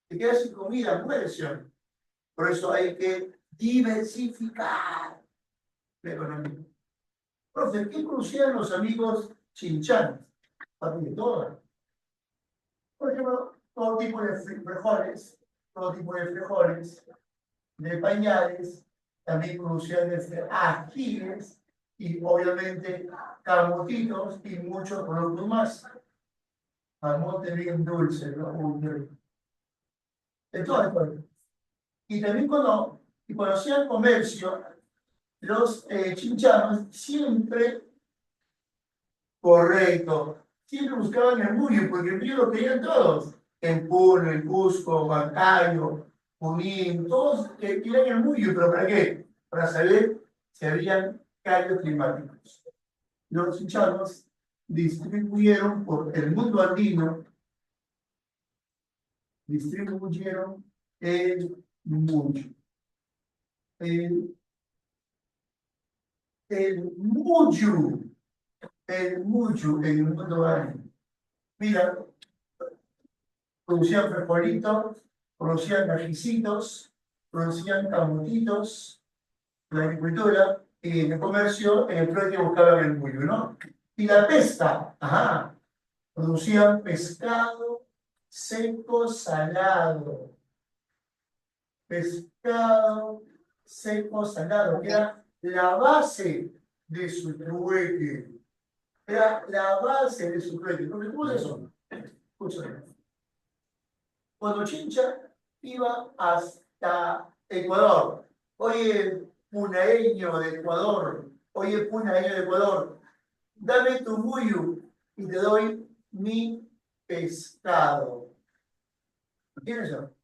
Te quedas sin comida, muere, señor. Por eso hay que diversificar la economía. Profe, ¿qué producían los amigos chinchanos? Para mí, todo. Por ejemplo, todo tipo de frijoles, de pañales, también producían ajíes y obviamente camotitos y muchos productos más. Camote bien dulce, ¿no? Muy rico. Entonces, y también cuando hacían comercio, los chinchanos siempre, correcto, siempre buscaban el mullo, porque el mullo lo querían todos. En Puno, en Cusco, Huancayo, Junín, todos querían el mullo, pero ¿para qué? Para saber si habían cambios climáticos. Los chinchanos distribuyeron por el mundo andino, distribuyeron el mullo. El mullo. El mucho en el mundo andino. Mira, producían frijolitos, producían gajicitos, producían camotitos, la agricultura y en el comercio, en el trueque buscaban el mullo, ¿no? Y la pesca, ajá, producían pescado seco salado. Pescado seco salado, que era la base de su trueque. Era la base de su trueque. ¿Cómo es eso? Escúchame. Cuando Chincha iba hasta Ecuador, oye, punaeño de Ecuador, oye, punaeño de Ecuador, dame tu muyu y te doy mi pescado. ¿Entiendes eso?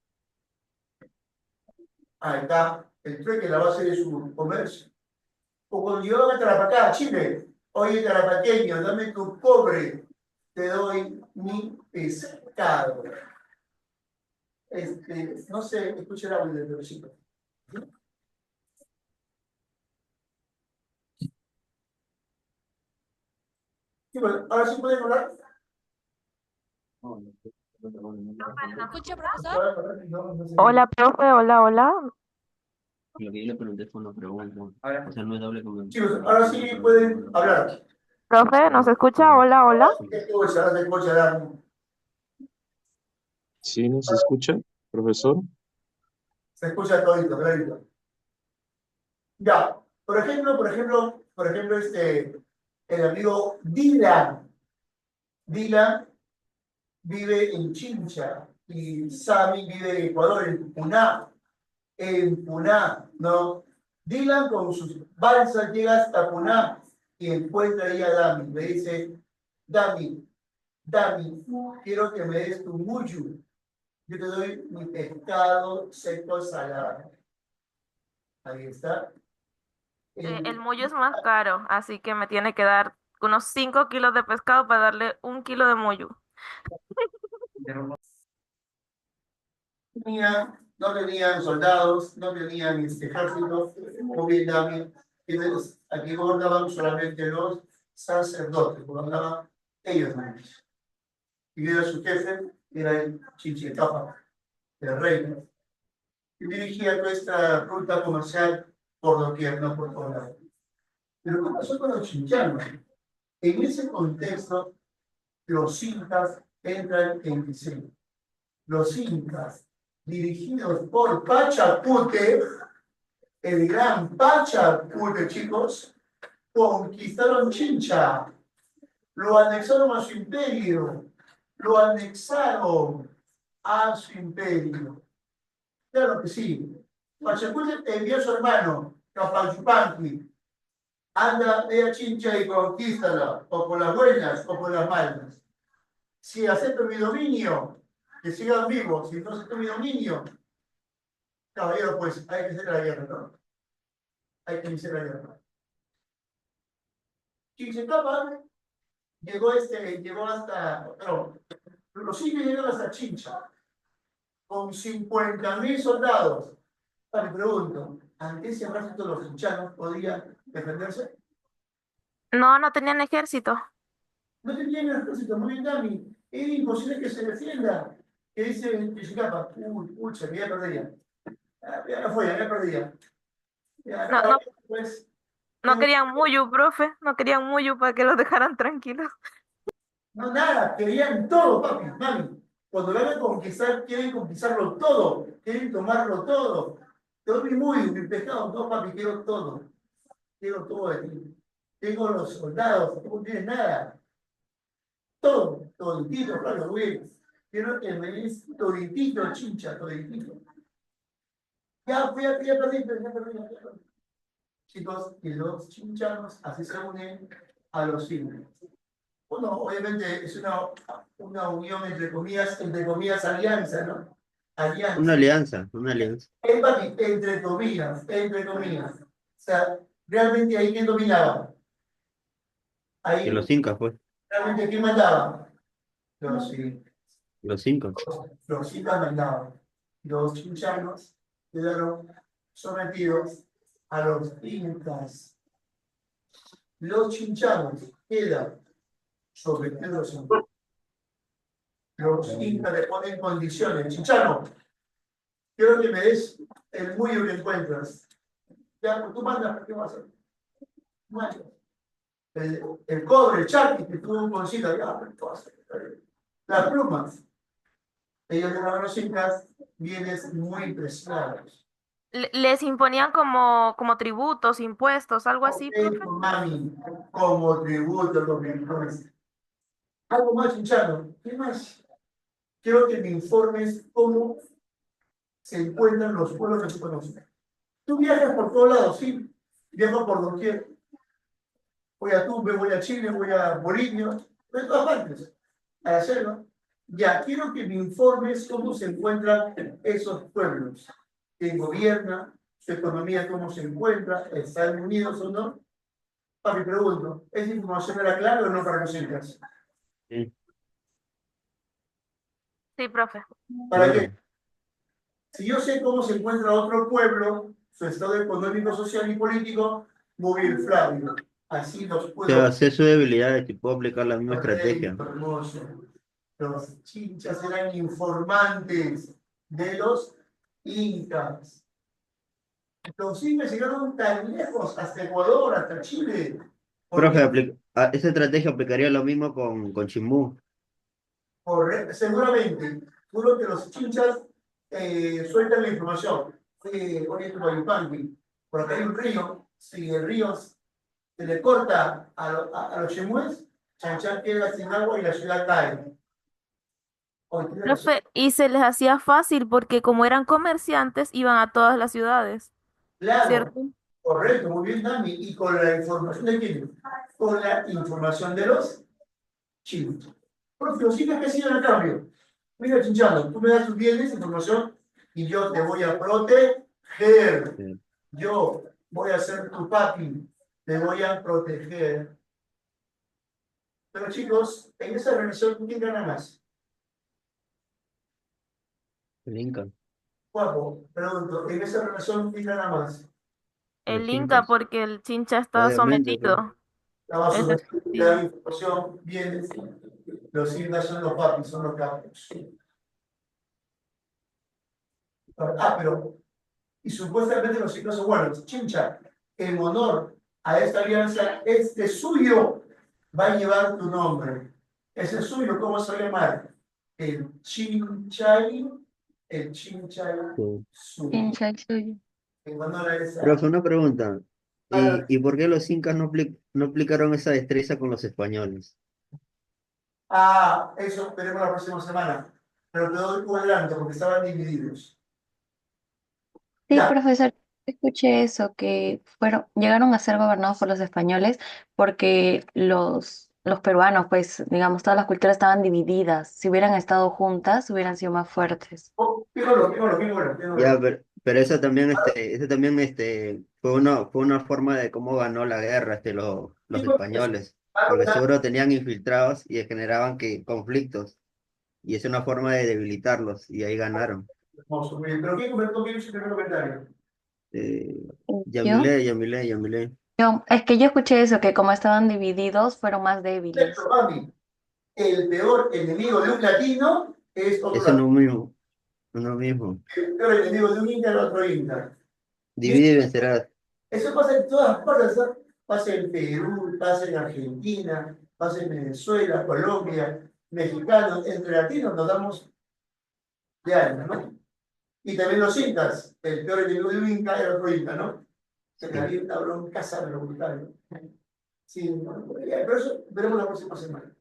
Ahí está, el trueque es la base de su comercio. O cuando llegaban a Tarapacá, Chile, oye, tarapaqueño, dame tu cobre, te doy mi pescado. No sé, escucha el audio del versículo. Sí, bueno, ahora sí pueden hablar. ¿Me escucha, profesor? Hola, profe, hola, hola. Lo que yo le pregunté fue una pregunta. O sea, no es doble como... Chicos, ahora sí pueden hablar. Profe, ¿nos escucha? Hola, hola. ¿Qué escucha? Ahora se escucha, Dani. ¿Sí nos escucha, profesor? Se escucha todito, clarito. Ya, por ejemplo, el amigo Dylan. Dylan vive en Chincha y Sammy vive en Ecuador, en Puná, ¿no? Dylan con sus balsas llega hasta Puná y encuentra ahí a Dami. Le dice, Dami, quiero que me des tu muyu. Yo te doy mi pescado seco salado. Ahí está. El mullo es más caro, así que me tiene que dar unos 5 kilos de pescado para darle 1 kilo de mullo. No tenían soldados, no tenían ejército, como bien Dami. Aquí gobernaban solamente los sacerdotes, gobernaban ellos mismos. Y era su jefe, era el Chinchitapa, el reino. Y dirigía nuestra ruta comercial por doquier, no por todos lados. Pero ¿qué pasó con los chinchanos? En ese contexto, los incas entran en diseño. Los incas, dirigidos por Pachacute, el gran Pachacute, chicos, conquistaron Chincha, lo anexaron a su imperio, lo anexaron a su imperio. Claro que sí. Pachacute envió a su hermano, Capayupanqui, anda, ve a Chincha y conquístala, o por las buenas o por las malas. Si acepto mi dominio, que sigan vivos. Si no acepto mi dominio, caballero, pues hay que hacer la guerra, ¿no? Hay que iniciar la guerra. Chinchecapa llegó hasta, no, los indios llegaron hasta Chincha, con 50.000 soldados. Me pregunto, ¿ante ese ejército los chinchanos podían defenderse? No, no tenían ejército. No tenían ejército, muy bien, Dami. Era imposible que se defienda. Que dice Chinchecapa, pucha, ya perdía. Ya no fue, ya perdía. Ya, No, no, pues, no querían muyu, profe. No querían muyu para que los dejaran tranquilos. no, nada, querían todo, papi, mami. Cuando van a conquistar, quieren conquistarlo todo, quieren tomarlo todo. Todo mi pescado, no, papi, quiero todo de ti. Tengo los soldados, tú no tienes nada. Todo, toditito, claro, güey. Quiero que me des toditito, chincha, toditito. Ya perdí. Chicos, y los chinchanos así se unen a los indios. Bueno, obviamente es una unión entre comillas, alianza, ¿no? Alianza. Una alianza. Papi, entre comillas. O sea, realmente ahí quién dominaba. Que Ahí los incas, pues. realmente quién mandaba. Los, Los incas. los incas mandaban. Los chinchanos quedaron sometidos a los incas. Los chinchanos quedan sometidos a los incas le ponen condiciones. Chinchano, quiero que me des el muyo que encuentras. Ya, pues tú mandas, ¿qué vas a hacer? Mandas. El cobre, el charqui que tú consigas, ya, pues tú vas a hacer. Las plumas. Ellos le daban a los incas bienes muy preciados. Les imponían como tributos, impuestos, algo así, profe. Mami, como tributo, como impuestos. Algo más, Chinchano. ¿Qué más? Quiero que me informes cómo se encuentran los pueblos que tú conoces. Tú viajas por todos lados, sí. Viajo por doquier. Voy a Tumbes, voy a Chile, voy a Bolivia, de todas partes, a la selva. Ya, quiero que me informes cómo se encuentran esos pueblos. ¿Quién gobierna? ¿Su economía cómo se encuentra? ¿Están unidos o no? Papi, pregunto, ¿esa información era clara o no para los incas? Sí. Sí, profe. ¿Para qué? Si yo sé cómo se encuentra otro pueblo, su estado económico, social y político, muy bien, Flavio. Así los O puedo. sea, sé sus debilidades y puedo aplicar la misma estrategia. Hermoso. Los chinchas eran informantes de los incas. Los incas llegaron tan lejos, hasta Ecuador, hasta Chile. Profe, esa estrategia aplicaría lo mismo con Chimbú. Seguramente, juro que los chinchas sueltan la información. Oye, Tupayupanqui, por acá hay un río, si el río se le corta a los chemúes, Chanchan queda sin agua y la ciudad cae. Oye, tiene razón. Profe, y se les hacía fácil porque como eran comerciantes, iban a todas las ciudades, Claro, ¿cierto? correcto, muy bien, Dami. ¿Y con la información de quién? Con la información de los chinos. Profe, los chicos que hacían a cambio. Mira, Chinchano, tú me das tus bienes, información, y yo te voy a proteger. Sí. Yo voy a ser tu papi, te voy a proteger. Pero chicos, en esa relación, ¿quién gana más? El Inca. Guapo, pregunto, en esa relación, ¿quién gana más? El Los Inca incas. porque el Chincha está Obviamente, pues. sometido. La basura, Ese le sí. dan información, bienes, los incas son los papis, son los capos. Pero y supuestamente los incas son buenos. Chincha, en honor a esta alianza, este suyo va a llevar tu nombre. Ese suyo, ¿cómo se va a llamar? El Chinchay, el Chinchay Sí. suyo. En honor a esa. Profe, una pregunta. Ah, ¿Y por qué los incas no aplicaron esa destreza con los españoles? eso veremos la próxima semana. Pero te doy un adelanto porque estaban divididos. Sí, Ya, profesor, escuché eso, que llegaron a ser gobernados por los españoles porque los peruanos, pues, digamos, todas las culturas estaban divididas. Si hubieran estado juntas, hubieran sido más fuertes. Ya, pero eso también fue una forma de cómo ganó la guerra los españoles, porque seguro tenían infiltrados y generaban conflictos, y es una forma de debilitarlos, y ahí ganaron. hermoso, muy bien. Pero ¿quién comentó bien su primer comentario? Eh, ¿Yo? Yamilé. Es que yo escuché eso, que como estaban divididos, fueron más débiles. Perfecto, mami. El peor enemigo de un latino es otro Eso latino. no mismo, uno mismo. El peor enemigo de un inca es otro inca. Y Divide y vencerás. eso pasa en todas partes, ¿no? Pasa en Perú, pasa en Argentina, pasa en Venezuela, Colombia, mexicanos, entre latinos nos damos de años, ¿no? Y también los incas, el peor enemigo de un inca era otro inca, ¿no? Se le Sí. había una bronca sana, lo brutal, ¿no? Sí, bueno, pero eso veremos la próxima semana.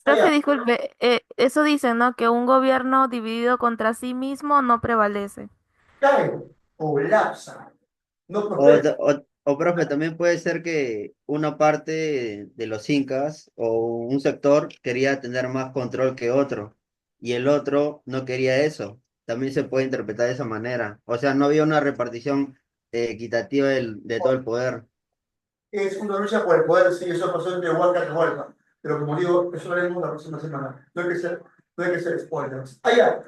Profe, Allá, disculpe, eso dice, ¿no? Que un gobierno dividido contra sí mismo no prevalece. cae o colapsa, no O, prospera. profe, también puede ser que una parte de los incas o un sector quería tener más control que otro y el otro no quería eso. También se puede interpretar de esa manera. O sea, no había una repartición equitativa de todo el poder. Es una lucha por el poder, sí, eso pasó entre Huanca y Hualpa. Pero como digo, eso lo haremos la próxima semana. No hay que ser spoilers. Allá.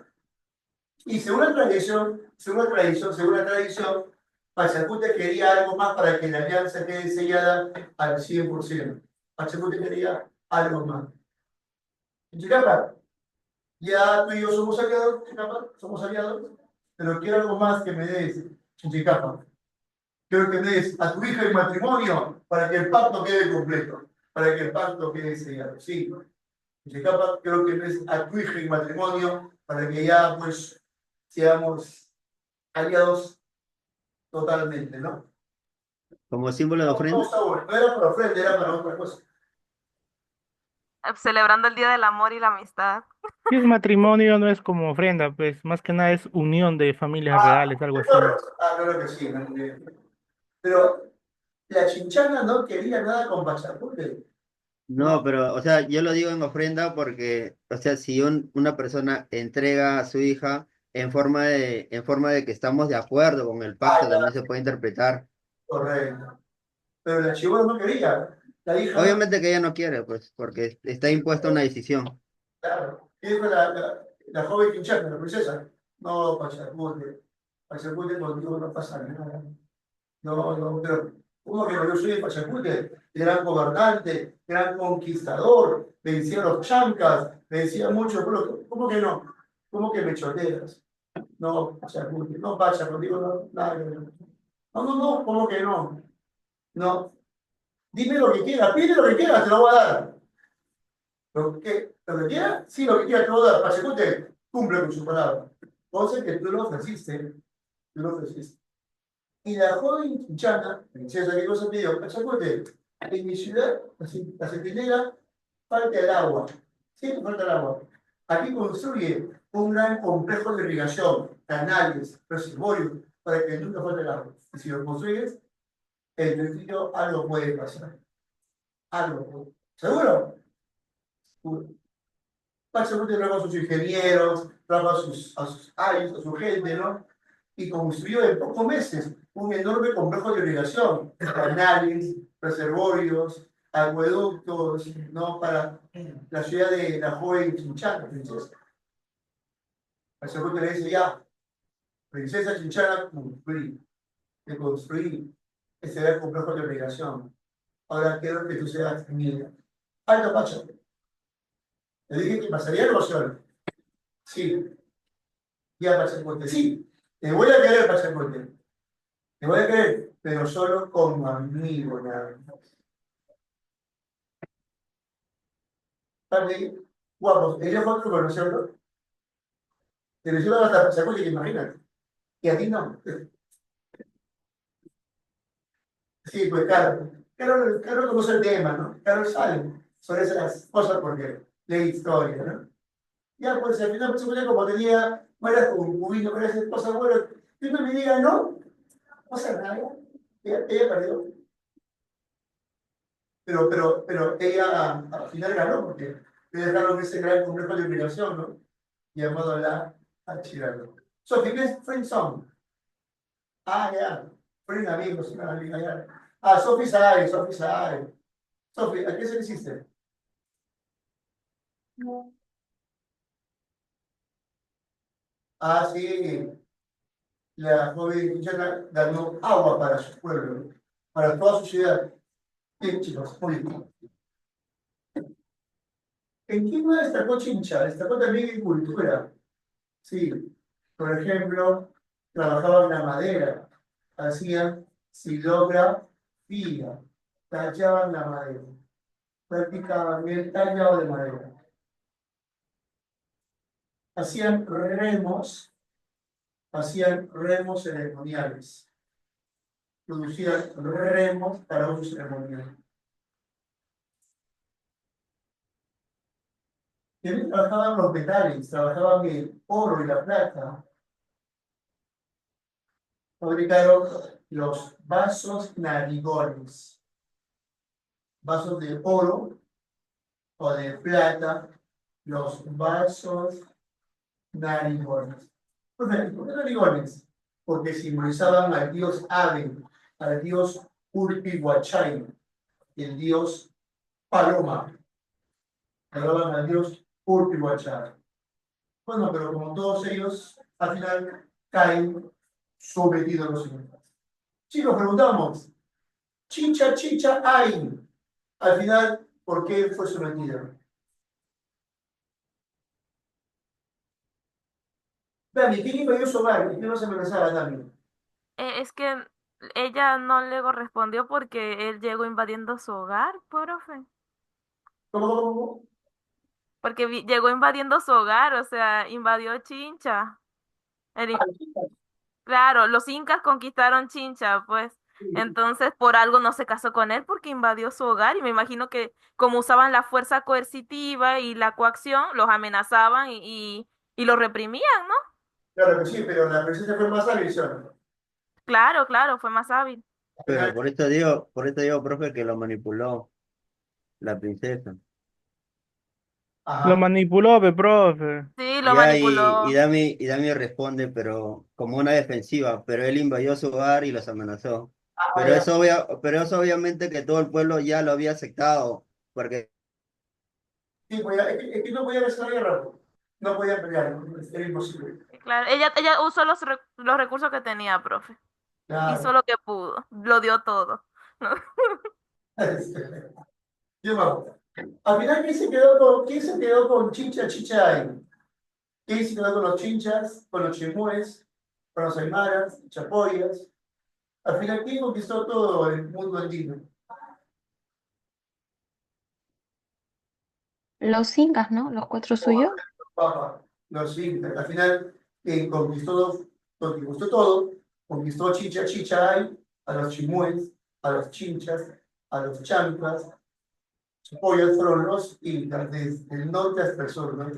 Y según la tradición, Pachacute quería algo más para que la alianza quede sellada al 100%. Pachacute quería algo más. Chicapa, ya tú y yo somos aliados, Chicapa, somos aliados, pero quiero algo más que me des, Chicapa. Quiero que me des a tu hija en matrimonio para que el pacto quede completo, para que el pacto quede sellado. Sí, Chicapa, quiero que me des a tu hija en matrimonio para que ya, pues, seamos aliados totalmente, ¿no? Como símbolo de No, no, ofrenda. está bueno. No era para ofrenda, era para otra cosa. Celebrando el Día del Amor y la Amistad. Si es matrimonio, no es como ofrenda, pues más que nada es unión de familias reales, algo así. Claro que sí, ¿no? Pero la chinchana no quería nada con Pachacute. No, No, pero, o sea, yo lo digo en ofrenda porque, o sea, si una persona entrega a su hija en forma de que estamos de acuerdo con el pacto, también ya, se puede interpretar. correcto. Pero la chivola no quería. La hija no, Obviamente que ella no quiere, pues, porque está impuesta una decisión. claro. Y dijo la joven chinchana, la princesa. No, Pachacute. Pachacute contigo no pasa nada. No, no, pero ¿cómo que no? Yo soy el Pachacute, gran gobernante, gran conquistador, vencía a los chancas, vencía mucho, pero ¿cómo que no? ¿Cómo que me choteas? No, Pachacute, no, Pacha, contigo no, nada que ver. No, no, no, ¿cómo que no? No, dime lo que quieras, pide lo que quieras, te lo voy a dar. ¿Lo que quieras? Sí, lo que quieras te lo voy a dar. Pachacute cumple con su palabra. Cosa que tú lo ofreciste. Y la joven chinchana, princesa que cosa pidió, Pachacote, en mi ciudad, la centinela, falta el agua. Siempre falta el agua. Aquí construye un gran complejo de irrigación, canales, reservorios, para que nunca falte el agua. Y si lo construyes, el distrito algo puede pasar. Algo puede. ¿Seguro? Seguro. Pachacote trajo a sus ingenieros, trajo a sus ayos, a su gente, ¿no? Y construyó en pocos meses un enorme complejo de irrigación, canales, reservorios, acueductos, ¿no? Para la ciudad de la joven Chinchana, princesa. El segundo le dice, ya, princesa Chinchana, construí ese gran complejo de irrigación. Ahora quiero que tú seas mía. Alto Pacha, le dije que pasaría el Rosol. Sí, ya Pachacuete, sí, te voy a querer Pachacuete. Te voy a creer, pero solo como amigo, nada más. Papi, guapos, ellos cuatro conocerlo, pero yo hasta se acuerda que imagínate, y a ti no. Sí, pues claro, claro conoce el tema, ¿no? Claro sabe sobre esas cosas porque lee historia, ¿no? Ya, pues al final, pues, como tenía varias concubinas, varias esposas, bueno, que uno me diga, no, no pasa nada, ella perdió. Pero ella al final ganó, porque le dejaron ese gran complejo de obligación, ¿no? Llamado la Achirano. Sophie, ¿qué es friendzone? Ah, ya, friend amigos, una amiga, ya. Ah, Sophie sabe, Sophie sabe. Sophie, ¿a qué se le hiciste? Ah, sí, la joven Luciana ganó agua para su pueblo, para toda su ciudad. Bien, chicos, muy bien. ¿En qué más destacó Chincha? Destacó también en cultura. Sí, por ejemplo, trabajaban la madera, hacían silografía, tallaban la madera, practicaban el tallado de madera, hacían remos ceremoniales, producían remos para uso ceremonial. También trabajaban los metales, trabajaban el oro y la plata, fabricaron los vasos narigones, vasos de oro o de plata, los vasos narigones. ¿Por qué narigones? Porque simbolizaban al dios Aben, al dios Urpihuachay, el dios Paloma. Adoraban al dios Urpihuachay. Bueno, pero como todos ellos, al final caen sometidos a los incas. Chicos, preguntamos, chicha, chicha, ay. Al final, ¿por qué fue sometida? Dani, ¿quién invadió su hogar? ¿Quién no se amenazaba, Dani? Es que ella no le correspondió porque él llegó invadiendo su hogar, profe. ¿Cómo? Porque llegó invadiendo su hogar, o sea, invadió Chincha. Ah, chicas. Claro, los incas conquistaron Chincha, pues. Entonces, por algo no se casó con él porque invadió su hogar y me imagino que como usaban la fuerza coercitiva y la coacción, los amenazaban y los reprimían, ¿no? Claro que sí, pero la princesa fue más hábil, ¿sí o no? Claro, claro, fue más hábil. Al Pero final, por esto digo, profe, que lo manipuló la princesa. Lo ajá. manipuló, pe, profe. Sí, lo Ya, manipuló. Y Dami responde, pero como una defensiva, pero él invadió su hogar y los amenazó. Ah, ya. Pero eso obviamente que todo el pueblo ya lo había aceptado, porque Sí, pues ya, es que no podía hacer la guerra, pues. No podía pelear, ¿no? Era imposible. Claro, ella usó los recursos que tenía, profe. Hizo Claro. lo que pudo, lo dio todo. ¿No? Yo vamos. Al final, quién se quedó con Chincha Chichay? ¿Quién se quedó con los chinchas, con los chimúes, con los aymaras, chapoyas? Al final, ¿quién conquistó todo el mundo andino? Los incas, ¿no? Los cuatro suyos. Papa, los incas. Al final, conquistó todo, conquistó Chicha Chichay, a los chimúes, a los chinchas, a los chanclas, chapoyas fueron los incas, desde el norte hasta el sur, ¿no?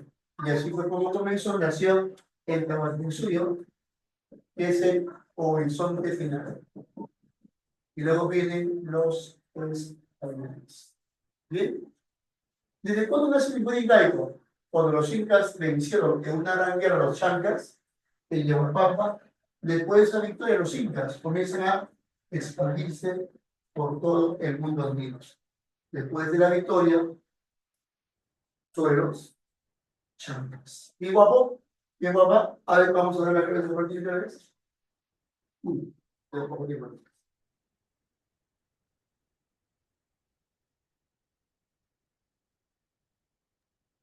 Y así fue como comenzó, nació el Tahuantinsuyo, que es el horizonte final. Y luego vienen los tres animales. ¿Bien? ¿Desde cuándo nace el imperio incaico? Cuando los incas vencieron en una gran guerra a los chancas, en Yahuapampa, después de esa victoria los incas comienzan a expandirse por todo el mundo andino. Después de la victoria sobre los chancas. ¿Bien guapo? ¿Bien guapa? A ver, vamos a ver la cabeza por primera vez. Tengo poco tiempo.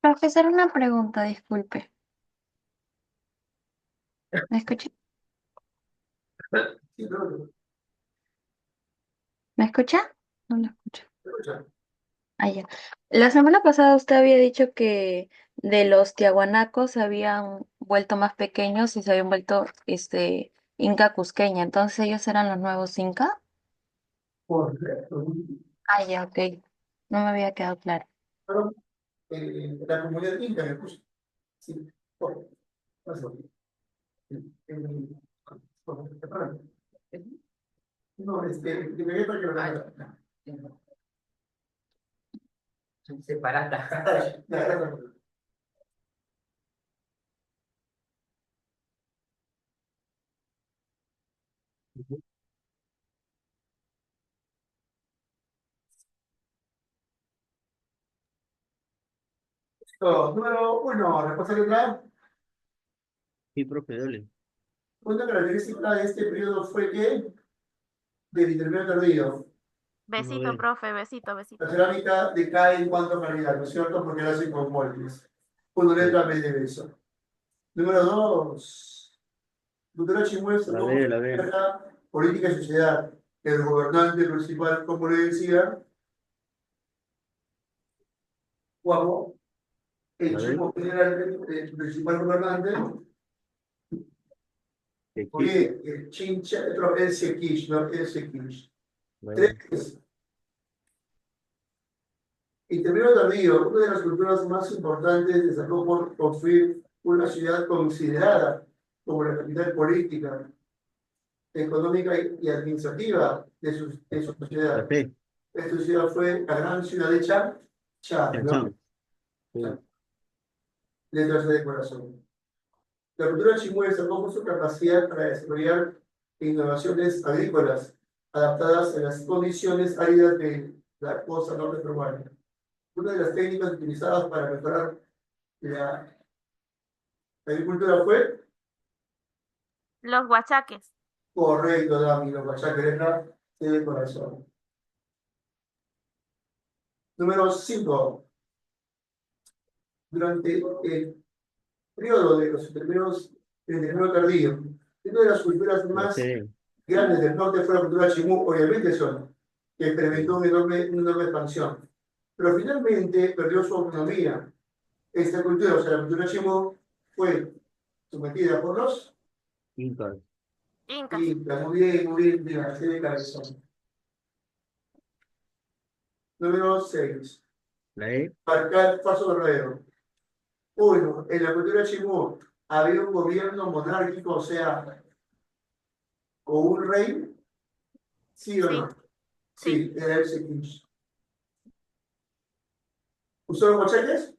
Profesor, una pregunta, disculpe. ¿Me escucha? Sí, creo que. ¿Me escucha? No lo escucho. Escucha. Ah, ya. La semana pasada usted había dicho que de los tiahuanacos se habían vuelto más pequeños y se habían vuelto Inca Cusqueña. Entonces ellos eran los nuevos Inca. Correcto. Ah, ya, ok. No me había quedado claro. Pero, la comunidad inca me puso. Sí, por pasó. No, que me para que lo haga. Separada. Número uno, respuesta letra. Sí, profe, dale. Una característica de este periodo fue que del intermedio tardío, Uno Besito, B. profe, besito, besito. la cerámica decae en cuanto a calidad, ¿no es cierto? Porque la hacen con moldes. Una Sí. letra B de beso. Número dos, cultura chimuesa, La ¿cómo B, se la B. maneja política y sociedad? El gobernante principal, como le decía, Guapo, el La B. chico general, el principal gobernante, X. oye, el chincha, otro, el sequish, ¿no? El sequish. La B. Tres, intermedio tardío, una de las culturas más importantes destacó por construir una ciudad considerada como la capital política, económica y administrativa de su La sociedad. C. Esta ciudad fue la gran ciudad de Chad, Chan, ¿no? chan. Sí. Letras de corazón. La cultura chimú destacó por su capacidad para desarrollar innovaciones agrícolas adaptadas a las condiciones áridas de la costa norte peruana. Una de las técnicas utilizadas para mejorar la agricultura fue Los huachaques. correcto, Dami, los machacarenas de corazón. Número 5. Durante el periodo de los primeros, del periodo tardío, una de las culturas La más C. grandes del norte fue la cultura chimú, obviamente son, que experimentó Sí. una enorme expansión. Pero finalmente perdió su autonomía. Esta cultura, o sea, la cultura chimú, fue sometida por los Incas. incas. Muy bien, de la de cabezón. Número 6. La E. Marcar paso verdadero. Uno, en la cultura chimú había un gobierno monárquico, o sea, o un rey, ¿sí o Sí, no? sí, Sí, era el Sequish. ¿Usó los machetes?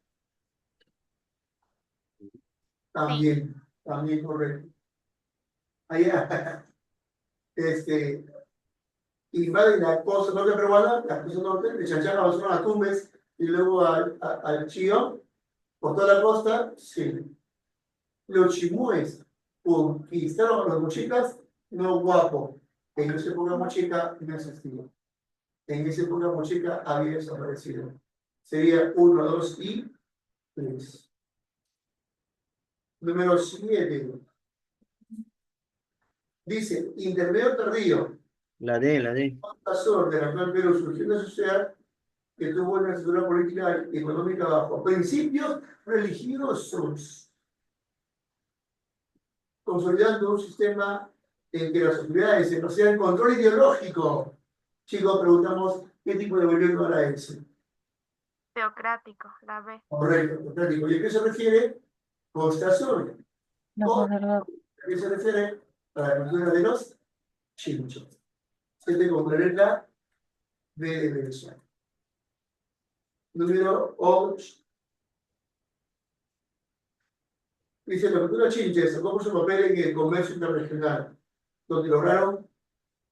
sí. También correcto. Allá, este, invaden la costa norte peruana, la costa norte, de Chanchán avanzaron a Tumbes y luego al Chío, por toda la costa, sí. Los chimúes conquistaron a los mochicas, no guapo. En esa época mochica no existía. En esa época mochica había desaparecido. Sería 1, 2 y 3. Número 7. Dice, intermedio tardío. La D, la D. Pasó de la actual Perú surgió una sociedad que tuvo una estructura política y económica bajo principios religiosos, consolidando un sistema en que las autoridades se ejercían control ideológico. Chicos, preguntamos qué tipo de gobierno era ese. Teocrático, la B. Correcto, democrático. ¿Y a qué se refiere? Constación. No, ¿O por a qué se refiere? A la cultura de los chinchos. Se te complementa de Venezuela. Número 8. Dice, la cultura chincha destacó por su papel en el comercio internacional, donde lograron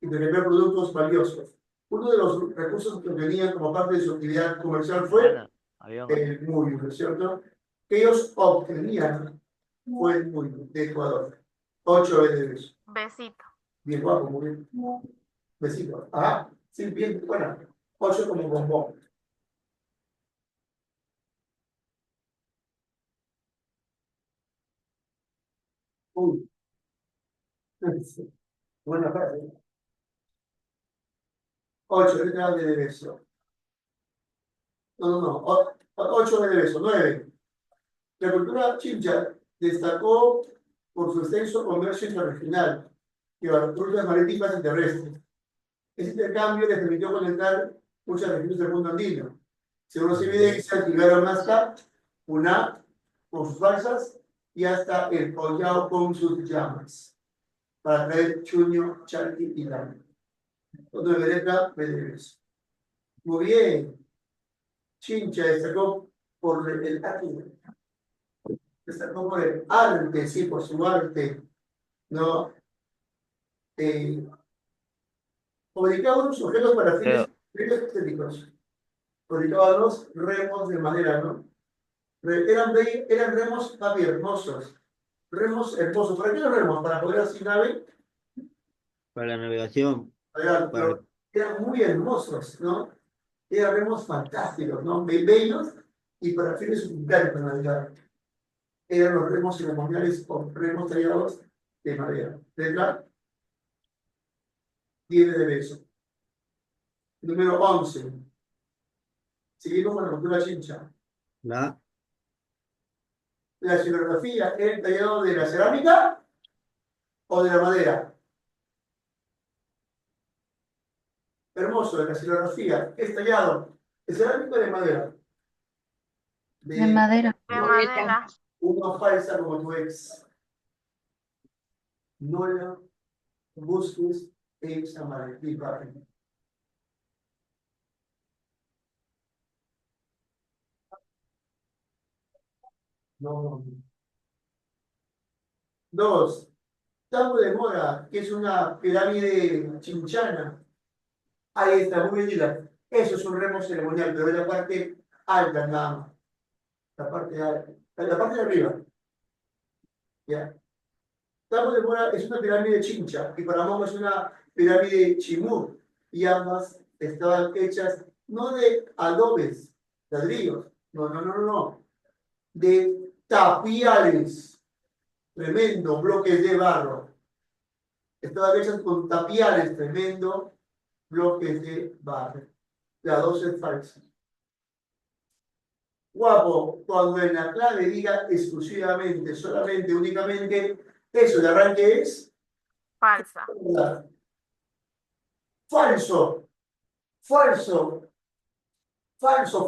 intercambiar productos valiosos. Uno de los recursos que tenían como parte de su actividad comercial fue Hermano, avión. el muy, ¿no es cierto? Que ellos obtenían fue el muy de Ecuador. 8 veces. Besito. Bien guapo, muy bien. Besito. Ah, sí, bien, bueno. 8 como bombón. Uy, buena frase. 8 letras B de beso. No. 8 B de beso. 9. La cultura chincha destacó por su extenso comercio interregional y las rutas marítimas y terrestres. Ese intercambio les permitió conectar muchas regiones del mundo andino. Según las evidencias, llegaron hasta Puná con sus balsas y hasta el Collao con sus llamas para traer chuño, charqui y lana. Otro de letra, B de beso. Muy bien. Chincha destacó por el arte. Destacó por el arte, sí, por su arte, ¿no? Fabricaba unos objetos para fines estéticos. Fabricaba unos remos de madera, ¿no? Eran remos, papi, hermosos. Remos hermosos. ¿Para qué los remos? Para poder hacer nave. Para la navegación. Pero Para... eran muy hermosos, ¿no? Eran remos fantásticos, ¿no? Bellos y para fines utilitarios para navegar. Eran los remos ceremoniales o remos tallados de madera. Letra 10 de beso. Número 11. Seguimos con la cultura chincha. La La escenografía es el tallado de la cerámica o de la madera. Hermoso, de la escenografía es tallado de cerámica o de madera. De madera. De madera. Una falsa como tu ex. No la busques ex amarilla. No. 2. Tambo de Mora, que es una pirámide chinchana. Ahí está, muy bien, Dylan. Eso es un remo ceremonial, pero es la parte alta nada más. La parte alta. La parte de arriba. ¿Ya? Tambo de Mora es una pirámide chincha y para Momo es una pirámide chimú. Y ambas estaban hechas no de adobes, ladrillos. No. De tapiales. Tremendo, bloques de barro. Estaban hechas con tapiales, tremendo, bloques de barro. La 2 es falsa. Guapo, cuando en la clave diga exclusivamente, solamente, únicamente, eso de arranque es Falsa. falso,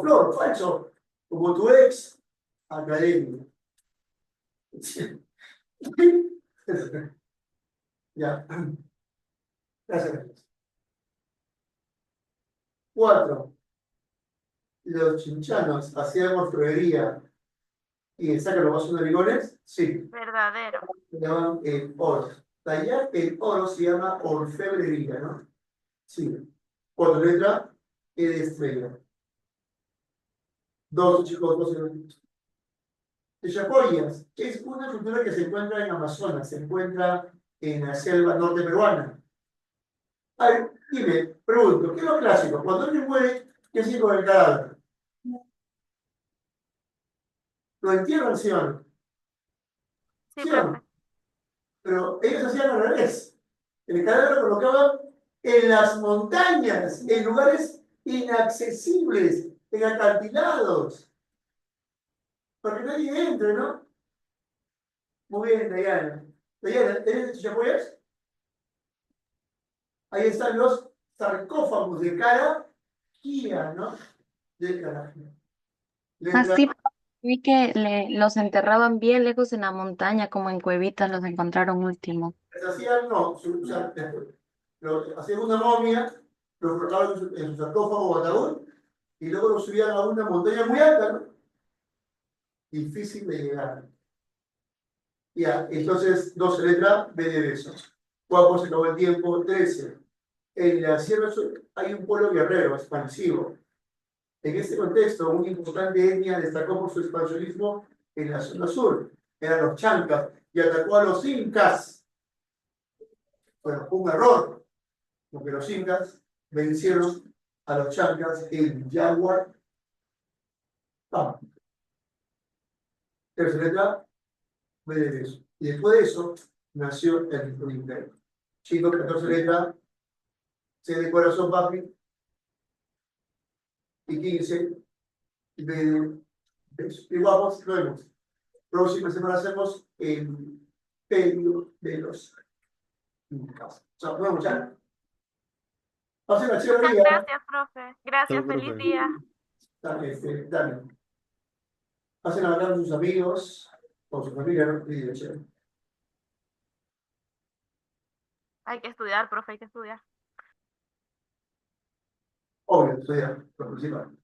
Flor, falso, como tu ex académico. Ya. Gracias. 4. Los chinchanos hacían orfebrería y sacan los vasos de rigones, sí, Verdadero. se llaman oro. Tallar el oro se llama orfebrería, ¿no? Sí. 4 letras, E de estrella. 2 chicos, 2 elementos. Techapoyas, que es una cultura que se encuentra en Amazonas, se encuentra en la selva norte peruana. A ver, dime, pregunto, ¿qué es lo clásico? Cuando alguien muere, ¿qué sigue con el cadáver? ¿Lo entierran, sí o no? Sí, ¿Sí o no? profe. Pero ellos hacían al revés. El cadáver lo colocaban en las montañas, en lugares inaccesibles, en acantilados, para que nadie entre, ¿no? Muy bien, Dayana. Dayana, ¿tenés Techapoyas? Ahí están los sarcófagos de cara guía, ¿no? De cara. Letra Así vi que los enterraban bien lejos en la montaña, como en cuevitas los encontraron último. les hacían, no, o sea, hacían una momia, lo colocaban en su sarcófago o ataúd, y luego lo subían a una montaña muy alta, ¿no? Difícil de llegar. Ya, entonces, 12 letras, B de beso. Guapo, se acabó el tiempo. 13. En la Sierra Sur hay un pueblo guerrero, expansivo. En este contexto, una importante etnia destacó por su expansionismo en la zona sur. Eran los chancas, y atacó a los incas. Bueno, fue un error, porque los incas vencieron a los chancas en Yaguar. Tercera letra, B de beso. Y después de eso, nació el Imperio. Chicos, 14 letras, C de corazón, papi. y 15 de eso. Y vamos, lo vemos. Próxima semana hacemos el medio de los incas. Chao, nos vemos ya. Pasen la chévere Muchas día. gracias, profe. Gracias, Chao, feliz profe. día. Dale. Pasen a hablar con sus amigos, con su familia, ¿no? Y de chévere. Hay que estudiar, profe, hay que estudiar. Obvio, estoy ya, lo principal.